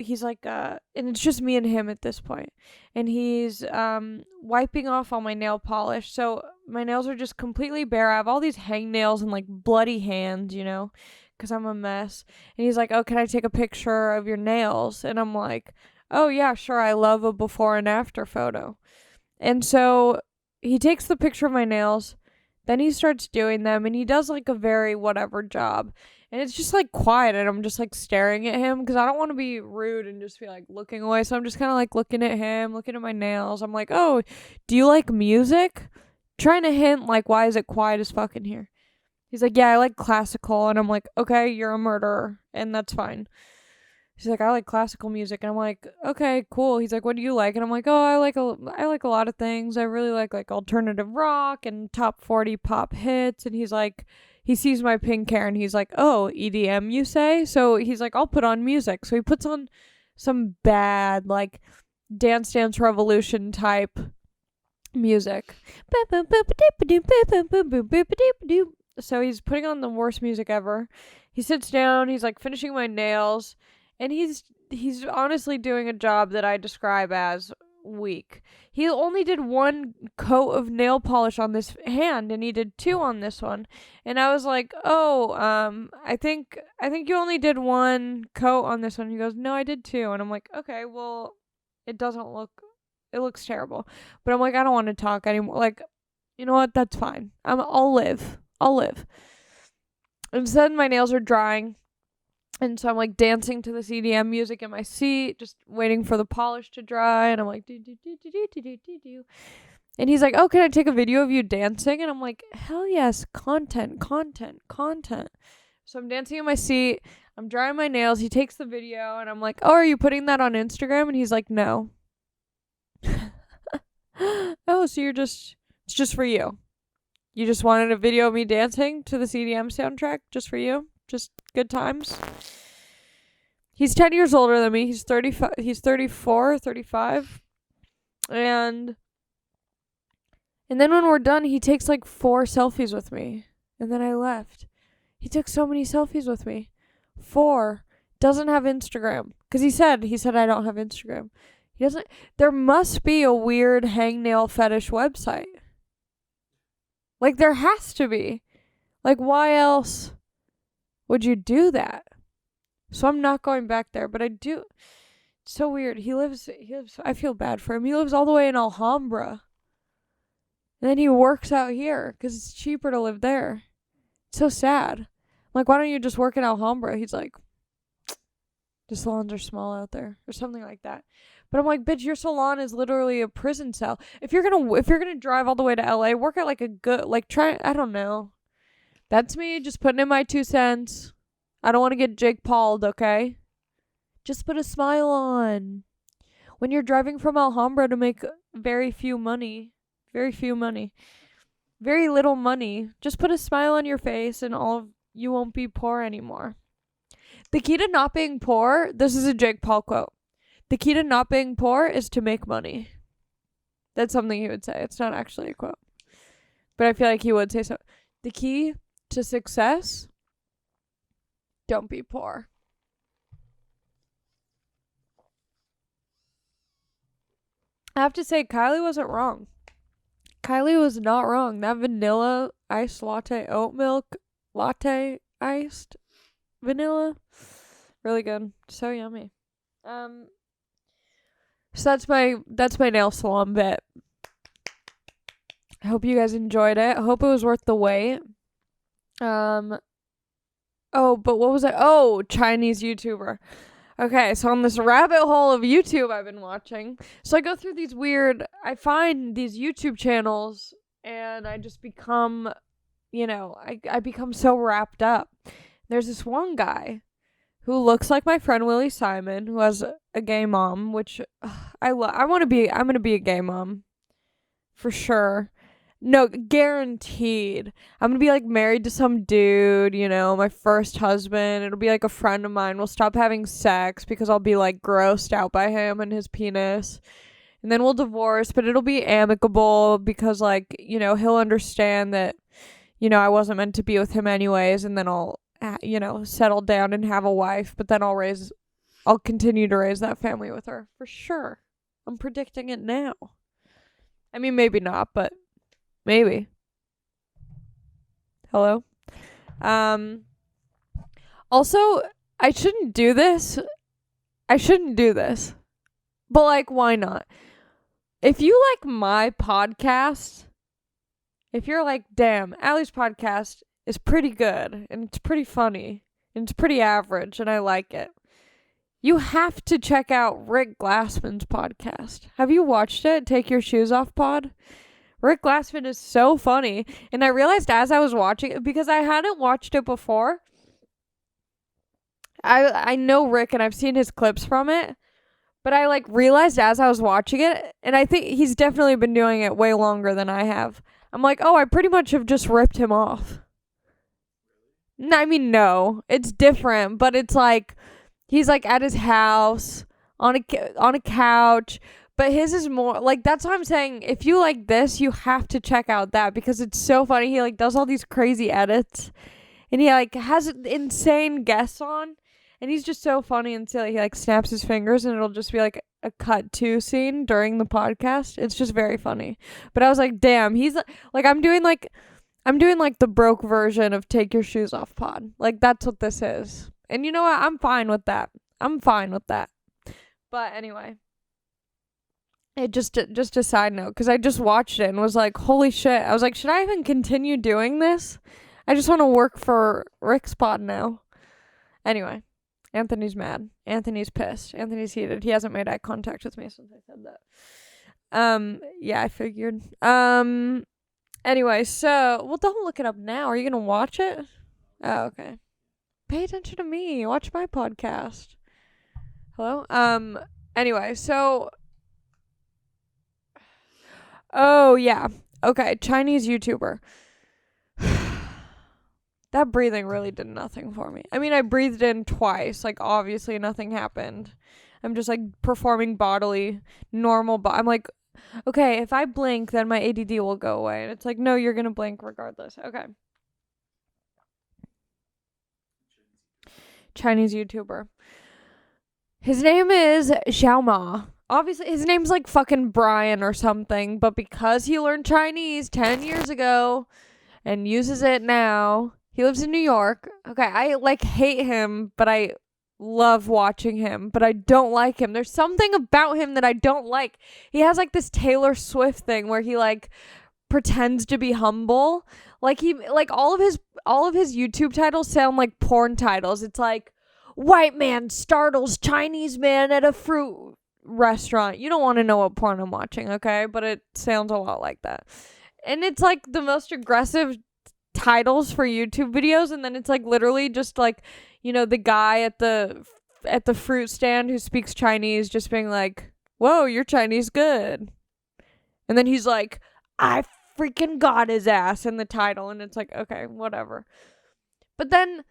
Speaker 1: it's just me and him at this point. And he's wiping off all my nail polish. So my nails are just completely bare. I have all these hangnails and like bloody hands, you know, because I'm a mess. And he's like, oh, can I take a picture of your nails? And I'm like, oh, yeah, sure. I love a before and after photo. And so he takes the picture of my nails. Then he starts doing them, and he does, like, a very whatever job. And it's just, like, quiet, and I'm just, like, staring at him, because I don't want to be rude and just be, like, looking away. So I'm just kind of, like, looking at him, looking at my nails. I'm like, oh, do you like music? Trying to hint, like, why is it quiet as fuck in here? He's like, yeah, I like classical. And I'm like, okay, you're a murderer, and that's fine. He's like, I like classical music. And I'm like, okay, cool. He's like, what do you like? And I'm like, oh, I like a lot of things. I really like alternative rock and top 40 pop hits. And he's like, he sees my pink hair and he's like, oh, EDM, you say? So he's like, I'll put on music. So he puts on some bad, like, Dance Dance Revolution type music. So he's putting on the worst music ever. He sits down, he's like finishing my nails. And he's honestly doing a job that I describe as weak. He only did 1 coat of nail polish on this hand, and he did 2 on this one. And I was like, oh, I think you only did 1 coat on this one. He goes, no, I did 2. And I'm like, okay, well, it looks terrible. But I'm like, I don't want to talk anymore. Like, you know what? That's fine. I'll live. Instead, my nails are drying. And so I'm like dancing to this EDM music in my seat, just waiting for the polish to dry. And I'm like, do. And he's like, oh, can I take a video of you dancing? And I'm like, hell yes, content. So I'm dancing in my seat. I'm drying my nails. He takes the video and I'm like, oh, are you putting that on Instagram? And he's like, no. Oh, so it's just for you. You just wanted a video of me dancing to the EDM soundtrack just for you? Just good times. He's 10 years older than me. He's 35. He's 34, 35. And then when we're done, he takes like 4 selfies with me. And then I left. He took so many selfies with me. 4. Doesn't have Instagram. Because he said I don't have Instagram. He doesn't. There must be a weird hangnail fetish website. Like, there has to be. Like, why else would you do that? So I'm not going back there, but I do. It's so weird. He lives, I feel bad for him. He lives all the way in Alhambra. And then he works out here because it's cheaper to live there. It's so sad. I'm like, why don't you just work in Alhambra? He's like, the salons are small out there or something like that. But I'm like, bitch, your salon is literally a prison cell. If you're gonna drive all the way to LA, work at like a good, like try, I don't know. That's me just putting in my 2 cents. I don't want to get Jake Paul'd, okay? Just put a smile on. When you're driving from Alhambra to make very little money, just put a smile on your face and you won't be poor anymore. The key to not being poor, this is a Jake Paul quote. The key to not being poor is to make money. That's something he would say. It's not actually a quote. But I feel like he would say so. The key to success, don't be poor. I have to say, Kylie wasn't wrong. Kylie was not wrong. That vanilla iced latte, oat milk latte iced vanilla, really good. So yummy. So that's my nail salon bit. I hope you guys enjoyed it. I hope it was worth the wait. Oh, but what was it? Oh, Chinese YouTuber. Okay, so on this rabbit hole of YouTube I've been watching, so I go through I find these YouTube channels, and I just become, I become so wrapped up. There's this one guy who looks like my friend Willie Simon, who has a gay mom, which I'm going to be a gay mom. For sure. No, guaranteed. I'm gonna be like married to some dude, my first husband. It'll be like a friend of mine. We'll stop having sex because I'll be like grossed out by him and his penis. And then we'll divorce, but it'll be amicable because he'll understand that, I wasn't meant to be with him anyways. And then I'll, settle down and have a wife, but then I'll continue to raise that family with her for sure. I'm predicting it now. I mean, maybe not, but maybe. Hello? Also, I shouldn't do this. But, why not? If you like my podcast, if you're like, damn, Allie's podcast is pretty good, and it's pretty funny, and it's pretty average, and I like it, you have to check out Rick Glassman's podcast. Have you watched it? Take Your Shoes Off Pod? Rick Glassman is so funny. And I realized as I was watching it, because I hadn't watched it before. I know Rick and I've seen his clips from it. But I realized as I was watching it, and I think he's definitely been doing it way longer than I have. I'm like, oh, I pretty much have just ripped him off. I mean, no. It's different, but it's he's at his house on a couch. But his is more, that's what I'm saying. If you like this, you have to check out that because it's so funny. He, does all these crazy edits. And he, has insane guests on. And he's just so funny and silly. He, snaps his fingers and it'll just be, a cut to scene during the podcast. It's just very funny. But I was like, damn, he's, I'm doing the broke version of Take Your Shoes Off Pod. That's what this is. And you know what? I'm fine with that. But anyway. It just a side note, because I just watched it and was like, holy shit. I was like, should I even continue doing this? I just want to work for Rick's pod now. Anyway, Anthony's mad. Anthony's pissed. Anthony's heated. He hasn't made eye contact with me since I said that. Yeah, I figured. Anyway, so, well, don't look it up now. Are you going to watch it? Oh, okay. Pay attention to me. Watch my podcast. Hello? Anyway, so... Oh, yeah. Okay, Chinese YouTuber. That breathing really did nothing for me. I mean, I breathed in twice. Obviously nothing happened. I'm just, performing bodily, normal. I'm like, okay, if I blink, then my ADD will go away. And it's like, no, you're going to blink regardless. Okay. Chinese YouTuber. His name is Xiao Ma. Obviously, his name's fucking Brian or something, but because he learned Chinese 10 years ago and uses it now, he lives in New York. Okay, I, hate him, but I love watching him, but I don't like him. There's something about him that I don't like. He has, this Taylor Swift thing where he, pretends to be humble. All of his YouTube titles sound like porn titles. It's white man startles Chinese man at a fruit restaurant. You don't want to know what porn I'm watching, okay? But it sounds a lot like that. And it's the most aggressive titles for YouTube videos, and then it's like literally just like, you know, the guy at the fruit stand who speaks Chinese just being like, whoa, your Chinese good. And then he's like, I freaking got his ass in the title. And it's like, okay, whatever. But then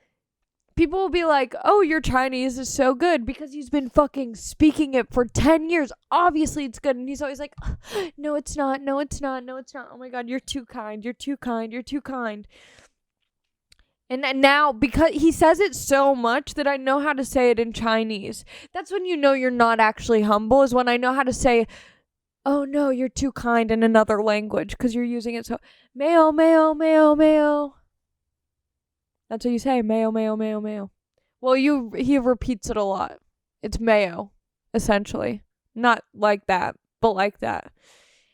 Speaker 1: people will be like, oh, your Chinese is so good because he's been fucking speaking it for 10 years. Obviously it's good. And he's always like, no, it's not. No, it's not. No, it's not. Oh my God, you're too kind. You're too kind. You're too kind. And now, because he says it so much that I know how to say it in Chinese. That's when you know you're not actually humble, is when I know how to say, oh no, you're too kind in another language because you're using it so. Mayo, mayo, mayo, mayo. That's what you say, mayo, mayo, mayo, mayo. Well, he repeats it a lot. It's mayo, essentially. Not like that, but like that.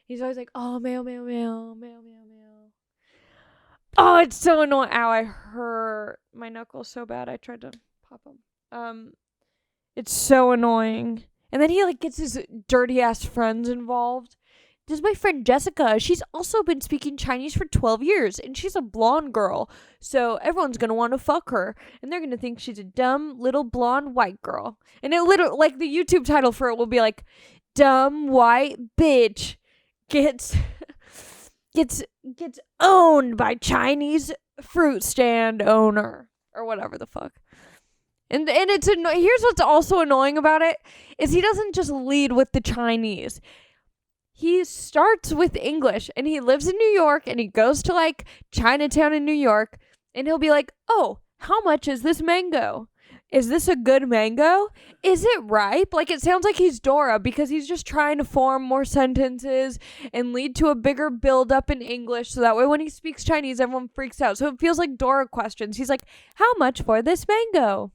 Speaker 1: He's always like, oh, mayo, mayo, mayo, mayo, mayo, mayo. Oh, it's so annoying. Ow, I hurt my knuckles so bad. I tried to pop them. It's so annoying. And then he like gets his dirty ass friends involved. There's my friend Jessica. She's also been speaking Chinese for 12 years, and she's a blonde girl. So everyone's going to want to fuck her, and they're going to think she's a dumb little blonde white girl. And it literally, like, the YouTube title for it will be like, dumb white bitch gets owned by Chinese fruit stand owner, or whatever the fuck. And it's here's what's also annoying about it is he doesn't just lead with the Chinese. He starts with English, and he lives in New York, and he goes to like Chinatown in New York, and he'll be like, oh, how much is this mango? Is this a good mango? Is it ripe? Like, it sounds like he's Dora because he's just trying to form more sentences and lead to a bigger build-up in English so that way when he speaks Chinese, everyone freaks out. So it feels like Dora questions. He's like, how much for this mango?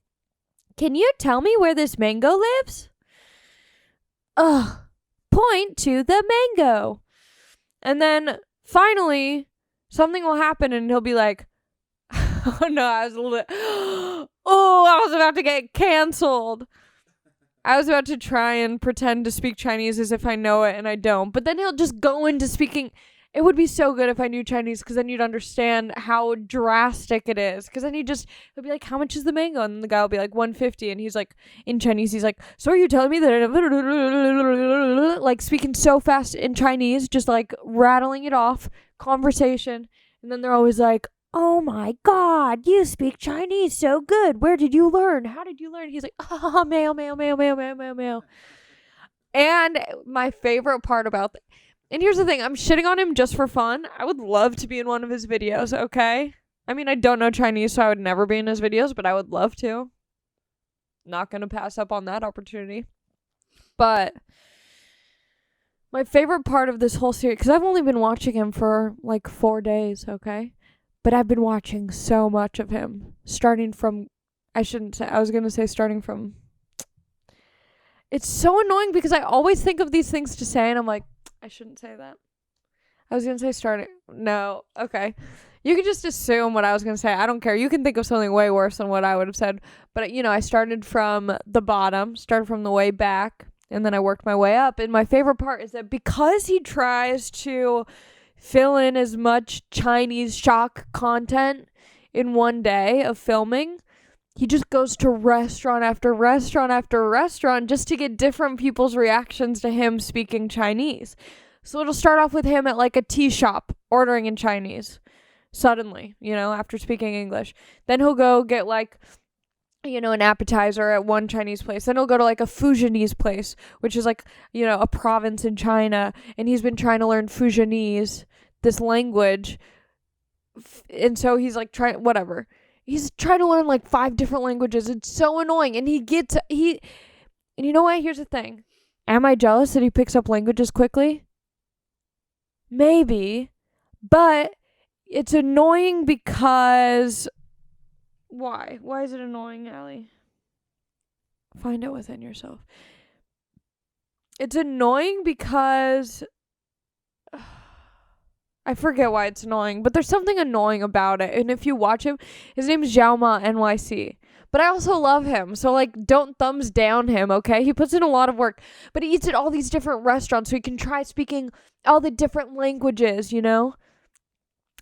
Speaker 1: Can you tell me where this mango lives? Ugh. Point to the mango. And then finally, something will happen and he'll be like, oh no, I was about to get canceled. I was about to try and pretend to speak Chinese as if I know it and I don't. But then he'll just go into speaking. It would be so good if I knew Chinese because then you'd understand how drastic it is. Because then he'll be like, how much is the mango? And the guy will be like, 150. And he's like, in Chinese, he's like, so are you telling me that, like speaking so fast in Chinese, just like rattling it off, conversation. And then they're always like, oh my God, you speak Chinese so good. Where did you learn? How did you learn? He's like, oh, mayo, mayo, mayo, mayo, mayo, mayo, mayo. And my favorite part about and here's the thing, I'm shitting on him just for fun. I would love to be in one of his videos, okay? I mean, I don't know Chinese, so I would never be in his videos, but I would love to. Not gonna pass up on that opportunity. But my favorite part of this whole series, because I've only been watching him for like 4 days, okay? But I've been watching so much of him. Starting from, starting from. It's so annoying because I always think of these things to say, and I'm like, I shouldn't say that. I was going to say starting. No. Okay. You can just assume what I was going to say. I don't care. You can think of something way worse than what I would have said. But, you know, I started from the bottom, started from the way back, and then I worked my way up. And my favorite part is that because he tries to fill in as much Chinese shock content in one day of filming, he just goes to restaurant after restaurant after restaurant just to get different people's reactions to him speaking Chinese. So it'll start off with him at like a tea shop ordering in Chinese suddenly, you know, after speaking English. Then he'll go get like, you know, an appetizer at one Chinese place. Then he'll go to like a Fujianese place, which is like, you know, a province in China. And he's been trying to learn Fujianese, this language. And so he's like whatever. He's trying to learn like 5 different languages. It's so annoying. And and you know what? Here's the thing. Am I jealous that he picks up languages quickly? Maybe. But it's annoying because why? Why is it annoying, Allie? Find it within yourself. It's annoying because I forget why it's annoying, but there's something annoying about it. And if you watch him, his name's Xiaoma NYC. But I also love him. So, like, don't thumbs down him, okay? He puts in a lot of work. But he eats at all these different restaurants so he can try speaking all the different languages, you know?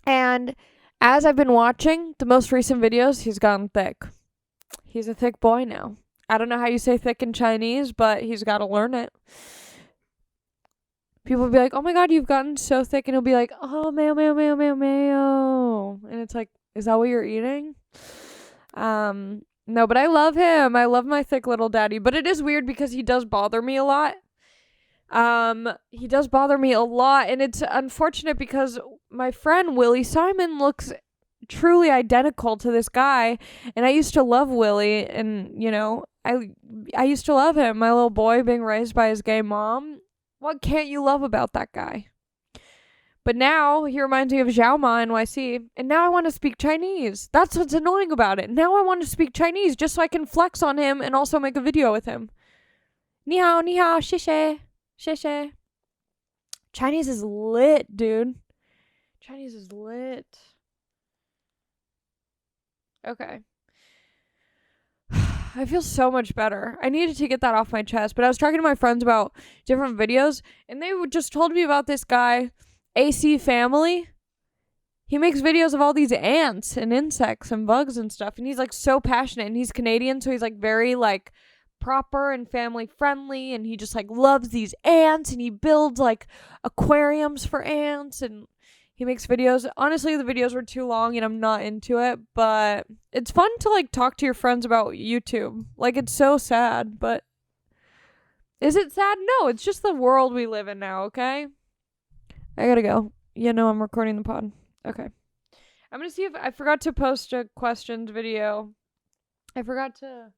Speaker 1: And As I've been watching the most recent videos, he's gotten thick. He's a thick boy now. I don't know how you say thick in Chinese, but he's got to learn it. People will be like, oh my god, you've gotten so thick. And he'll be like, oh, mayo, mayo, mayo, mayo, mayo. And it's like, is that what you're eating? No, but I love him. I love my thick little daddy. But it is weird because he does bother me a lot. He does bother me a lot. And it's unfortunate because my friend Willie Simon looks truly identical to this guy. And I used to love Willie. And, you know, I used to love him. My little boy being raised by his gay mom. What can't you love about that guy? But now he reminds me of Xiaoma NYC, and now I want to speak Chinese. That's what's annoying about it. Now I want to speak Chinese just so I can flex on him and also make a video with him. Ni hao, 谢谢, 谢谢. Chinese is lit, dude. Chinese is lit. Okay. I feel so much better. I needed to get that off my chest. But I was talking to my friends about different videos, and they just told me about this guy, AC Family. He makes videos of all these ants and insects and bugs and stuff, and he's like so passionate, and he's Canadian, so he's like very like proper and family friendly, and he just like loves these ants, and he builds like aquariums for ants, and he makes videos. Honestly, the videos were too long and I'm not into it, but it's fun to like talk to your friends about YouTube. Like, it's so sad, but is it sad? No, it's just the world we live in now, okay? I gotta go. You know I'm recording the pod. Okay. I'm gonna see if I forgot to post a questions video. I forgot to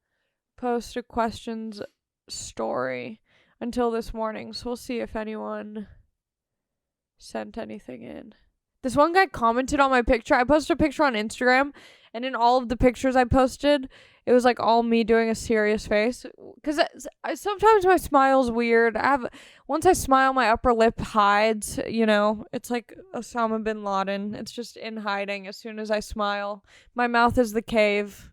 Speaker 1: post a questions story until this morning, so we'll see if anyone sent anything in. This one guy commented on my picture. I posted a picture on Instagram, and in all of the pictures I posted, it was like all me doing a serious face. Because sometimes my smile's weird. Once I smile, my upper lip hides, you know. It's like Osama bin Laden. It's just in hiding as soon as I smile. My mouth is the cave.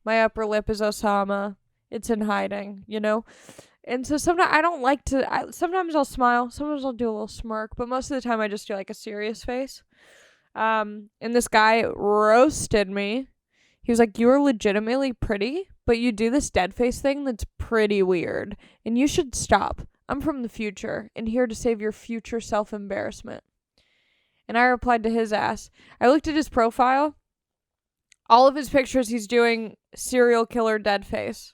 Speaker 1: My upper lip is Osama. It's in hiding, you know. And so sometimes I don't like to, sometimes I'll smile, sometimes I'll do a little smirk, but most of the time I just do like a serious face. And this guy roasted me. He was like, you are legitimately pretty, but you do this dead face thing that's pretty weird, and you should stop. I'm from the future, and here to save your future self-embarrassment. And I replied to his ass. I looked at his profile. All of his pictures, he's doing serial killer dead face.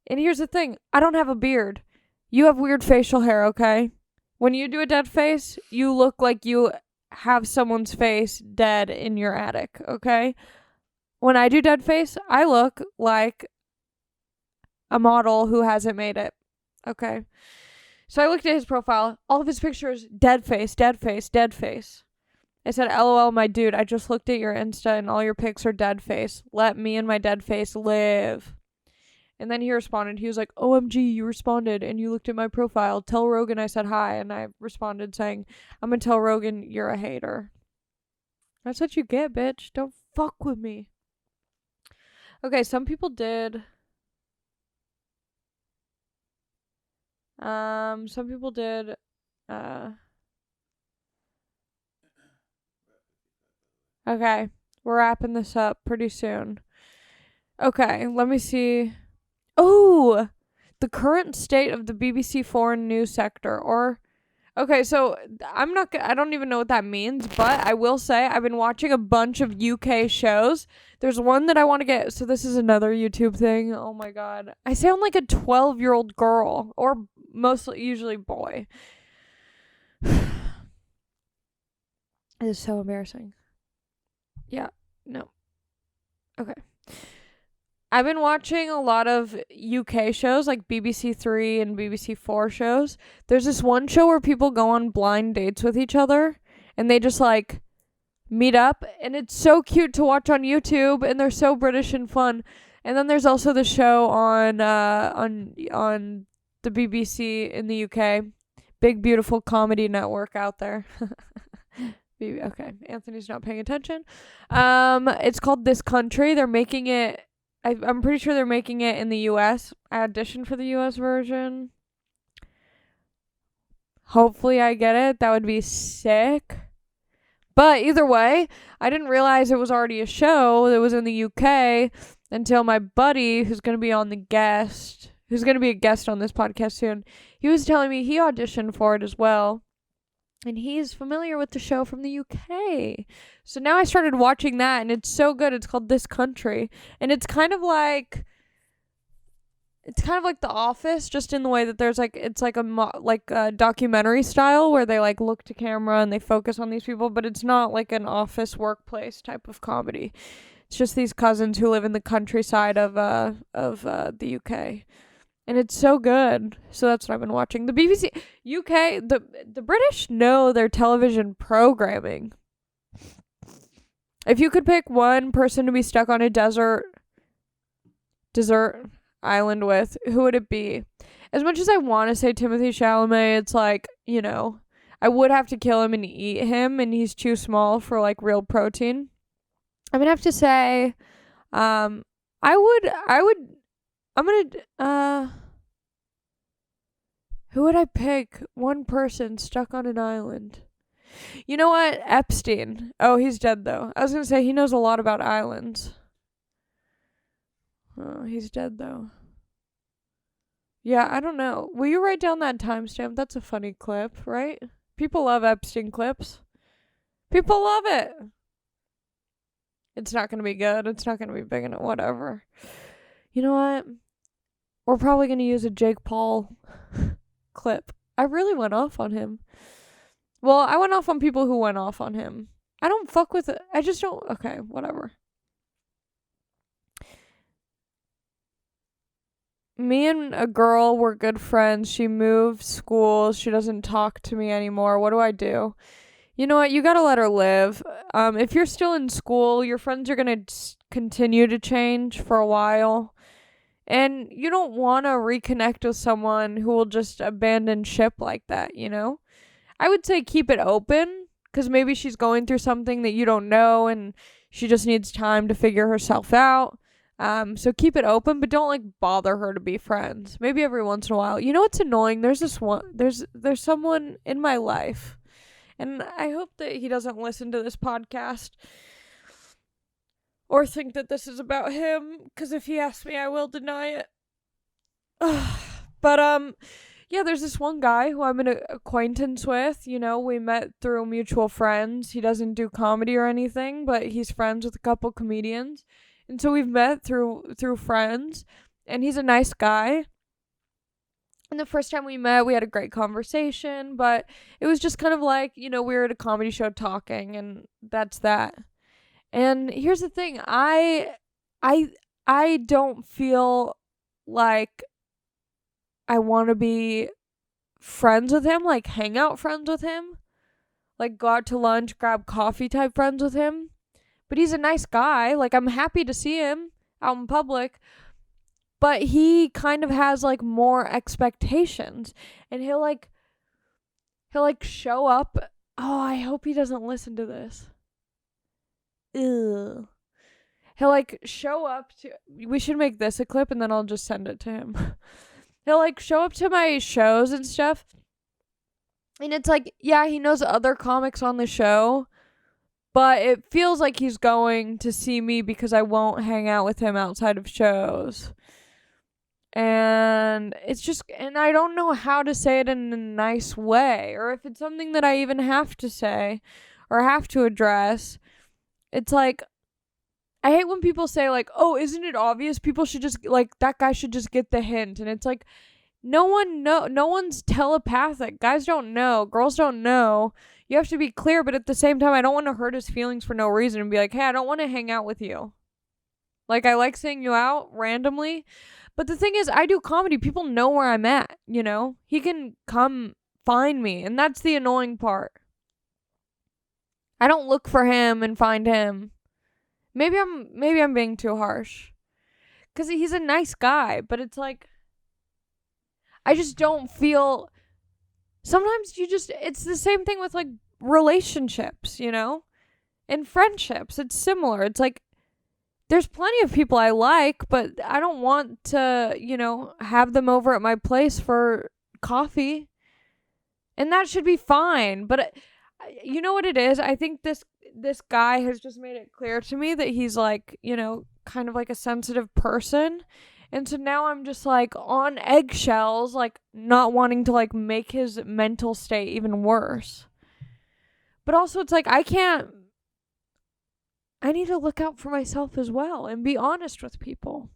Speaker 1: And here's the thing. I don't have a beard. You have weird facial hair, okay? When you do a dead face, you look like you have someone's face dead in your attic, okay? When I do dead face, I look like a model who hasn't made it, okay? So I looked at his profile. All of his pictures, dead face, dead face, dead face. I said, LOL, my dude, I just looked at your Insta and all your pics are dead face. Let me and my dead face live. And then he responded. He was like, OMG, you responded and you looked at my profile. Tell Rogan I said hi. And I responded saying, I'm going to tell Rogan you're a hater. That's what you get, bitch. Don't fuck with me. Okay, some people did. Some people did. Okay, we're wrapping this up pretty soon. Okay, let me see. Oh, the current state of the BBC foreign news sector. Or, okay, so I don't even know what that means, but I will say I've been watching a bunch of UK shows. There's one that I want to get. So this is another YouTube thing. Oh my God. I sound like a 12-year-old girl, or usually boy. It is so embarrassing. Yeah, no. Okay. I've been watching a lot of UK shows, like BBC 3 and BBC 4 shows. There's this one show where people go on blind dates with each other, and they just, like, meet up, and it's so cute to watch on YouTube, and they're so British and fun. And then there's also the show on the BBC in the UK. Big, beautiful comedy network out there. Okay, Anthony's not paying attention. It's called This Country. They're making it... I'm pretty sure they're making it in the US. I auditioned for the US version. Hopefully I get it. That would be sick. But either way, I didn't realize it was already a show that was in the UK until my buddy, who's going to be a guest on this podcast soon, he was telling me he auditioned for it as well. And he's familiar with the show from the UK. So now I started watching that, and it's so good. It's called This Country. And it's kind of like The Office, just in the way that there's it's like a documentary style where they like look to camera and they focus on these people, but it's not like an office workplace type of comedy. It's just these cousins who live in the countryside of the UK. And it's so good. So that's what I've been watching. The BBC UK, the British know their television programming. If you could pick one person to be stuck on a desert island with, who would it be? As much as I want to say Timothée Chalamet, it's like, I would have to kill him and eat him, and he's too small for like real protein. I'm gonna have to say, who would I pick? One person stuck on an island. You know what? Epstein. Oh, he's dead though. I was gonna say he knows a lot about islands. Oh, he's dead though. Yeah, I don't know. Will you write down that timestamp? That's a funny clip, right? People love Epstein clips. People love it. It's not going to be good. It's not going to be big enough. Whatever. You know what? We're probably going to use a Jake Paul clip. I really went off on him. Well, I went off on people who went off on him. I don't fuck with it. I just don't. Okay, whatever. Me and a girl were good friends. She moved schools. She doesn't talk to me anymore. What do I do? You know what? You gotta let her live. If you're still in school, your friends are gonna continue to change for a while. And you don't want to reconnect with someone who will just abandon ship like that, I would say keep it open, because maybe she's going through something that you don't know, and she just needs time to figure herself out. So keep it open, but don't bother her to be friends. Maybe every once in a while. You know what's annoying? There's someone in my life, and I hope that he doesn't listen to this podcast or think that this is about him, because if he asks me, I will deny it. But yeah, there's this one guy who I'm an acquaintance with. We met through mutual friends. He doesn't do comedy or anything, but he's friends with a couple comedians. And so we've met through friends, and he's a nice guy. And the first time we met, we had a great conversation, but it was just kind of we were at a comedy show talking, and that's that. And here's the thing, I don't feel like I want to be friends with him, hang out friends with him, go out to lunch, grab coffee type friends with him. But he's a nice guy. I'm happy to see him out in public. But he kind of has, more expectations. And he'll show up. Oh, I hope he doesn't listen to this. Ew. He'll, show up to... We should make this a clip, and then I'll just send it to him. He'll, show up to my shows and stuff. And it's yeah, he knows other comics on the show. But it feels like he's going to see me because I won't hang out with him outside of shows. And it's just, and I don't know how to say it in a nice way, or if it's something that I even have to say or have to address. It's I hate when people say oh, isn't it obvious? People should just, that guy should just get the hint. And it's no one's telepathic. Guys don't know. Girls don't know. You have to be clear, but at the same time, I don't want to hurt his feelings for no reason and be hey, I don't want to hang out with you. I like seeing you out randomly. But the thing is, I do comedy. People know where I'm at, He can come find me, and that's the annoying part. I don't look for him and find him. Maybe I'm being too harsh. Because he's a nice guy, but it's I just don't feel... Sometimes it's the same thing with relationships, and friendships. It's similar. It's there's plenty of people I like, but I don't want to, have them over at my place for coffee. And that should be fine. But you know what it is? I think this guy has just made it clear to me that he's like, kind of like a sensitive person. And so now I'm just like on eggshells, like not wanting to like make his mental state even worse. But also it's like I need to look out for myself as well and be honest with people.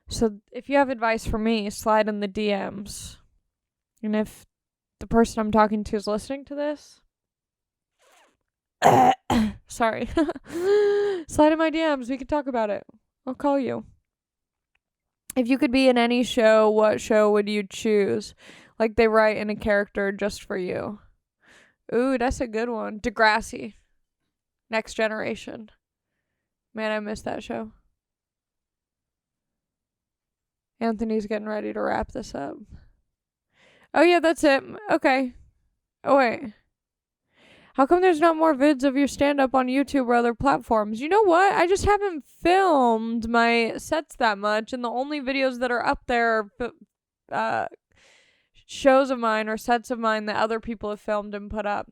Speaker 1: So if you have advice for me, slide in the DMs. And if the person I'm talking to is listening to this, sorry, slide in my DMs. We can talk about it. I'll call you. If you could be in any show, what show would you choose? Like they write in a character just for you. Ooh, that's a good one. Degrassi. Next Generation. Man, I missed that show. Anthony's getting ready to wrap this up. Oh, yeah, that's it. Okay. Oh, wait. How come there's not more vids of your stand-up on YouTube or other platforms? You know what? I just haven't filmed my sets that much, and the only videos that are up there are shows of mine or sets of mine that other people have filmed and put up.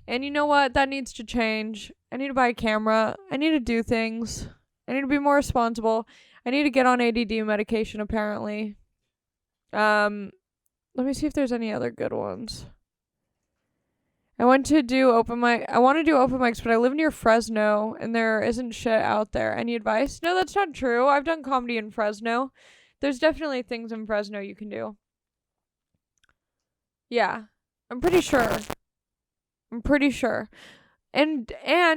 Speaker 1: And you know what? That needs to change. I need to buy a camera. I need to do things. I need to be more responsible. I need to get on ADD medication, apparently. Let me see if there's any other good ones. I want to do open mics, but I live near Fresno, and there isn't shit out there. Any advice? No, that's not true. I've done comedy in Fresno. There's definitely things in Fresno you can do. Yeah, I'm pretty sure. And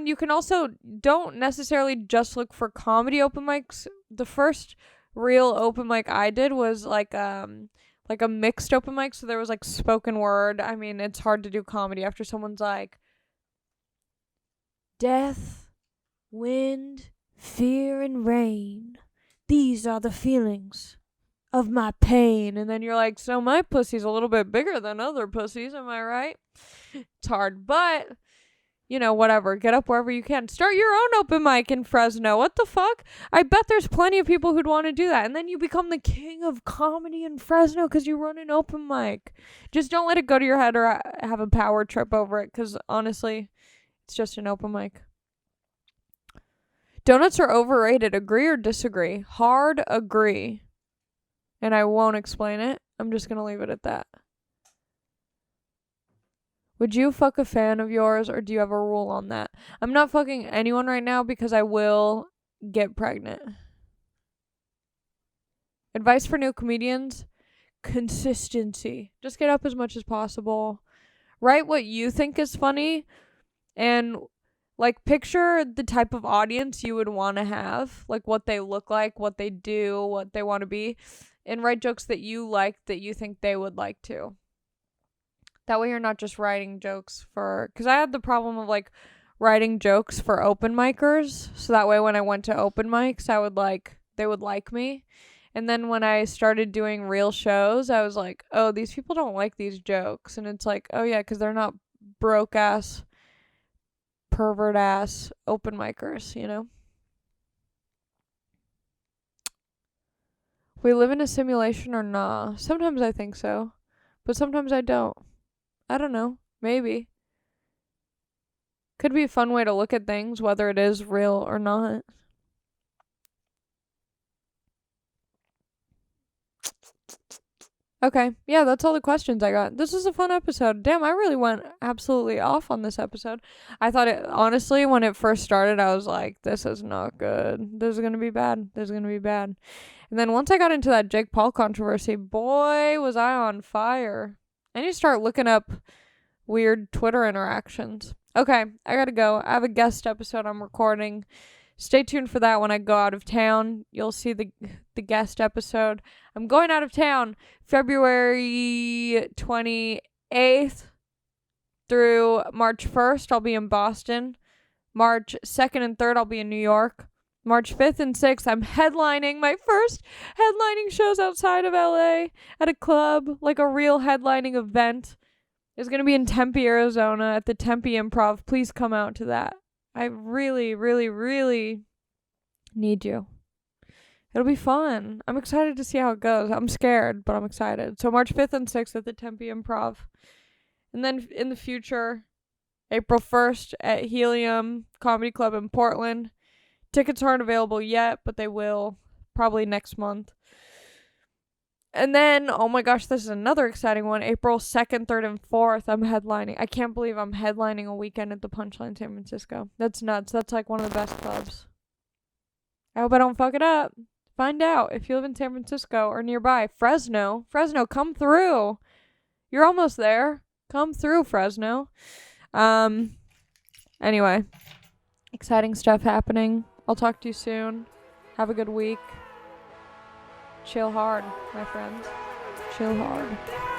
Speaker 1: you can also don't necessarily just look for comedy open mics. The first real open mic I did was like a mixed open mic, so there was like spoken word. I mean, it's hard to do comedy after someone's like death, wind, fear, and rain. These are the feelings of my pain. And then you're like, so my pussy's a little bit bigger than other pussies, am I right? It's hard, but whatever. Get up wherever you can. Start your own open mic in Fresno. What the fuck? I bet there's plenty of people who'd want to do that. And then you become the king of comedy in Fresno because you run an open mic. Just don't let it go to your head or have a power trip over it, because honestly, it's just an open mic. Donuts are overrated. Agree or disagree? Hard agree. And I won't explain it. I'm just going to leave it at that. Would you fuck a fan of yours, or do you have a rule on that? I'm not fucking anyone right now because I will get pregnant. Advice for new comedians? Consistency. Just get up as much as possible. Write what you think is funny, and like picture the type of audience you would want to have, like what they look like, what they do, what they want to be, and write jokes that you like that you think they would like too. That way you're not just writing jokes because I had the problem of like writing jokes for open micers. So that way when I went to open mics, they would like me. And then when I started doing real shows, I was like, oh, these people don't like these jokes. And it's like, oh yeah, because they're not broke ass, pervert ass open micers, We live in a simulation or nah? Sometimes I think so, but sometimes I don't. I don't know. Maybe. Could be a fun way to look at things, whether it is real or not. Okay. Yeah, that's all the questions I got. This was a fun episode. Damn, I really went absolutely off on this episode. I thought honestly, when it first started, I was like, this is not good. This is going to be bad. And then once I got into that Jake Paul controversy, boy, was I on fire. I need to start looking up weird Twitter interactions. Okay, I gotta go. I have a guest episode I'm recording. Stay tuned for that when I go out of town. You'll see the guest episode. I'm going out of town February 28th through March 1st. I'll be in Boston. March 2nd and 3rd, I'll be in New York. March 5th and 6th, I'm headlining my first headlining shows outside of LA at a club, like a real headlining event. It's going to be in Tempe, Arizona at the Tempe Improv. Please come out to that. I really, really, really need you. It'll be fun. I'm excited to see how it goes. I'm scared, but I'm excited. So March 5th and 6th at the Tempe Improv. And then in the future, April 1st at Helium Comedy Club in Portland. Tickets aren't available yet, but they will probably next month. And then, oh my gosh, this is another exciting one. April 2nd, 3rd, and 4th, I'm headlining. I can't believe I'm headlining a weekend at the Punchline San Francisco. That's nuts. That's like one of the best clubs. I hope I don't fuck it up. Find out if you live in San Francisco or nearby. Fresno, come through. You're almost there. Come through, Fresno. Anyway, exciting stuff happening. I'll talk to you soon. Have a good week. Chill hard, my friends. Chill hard.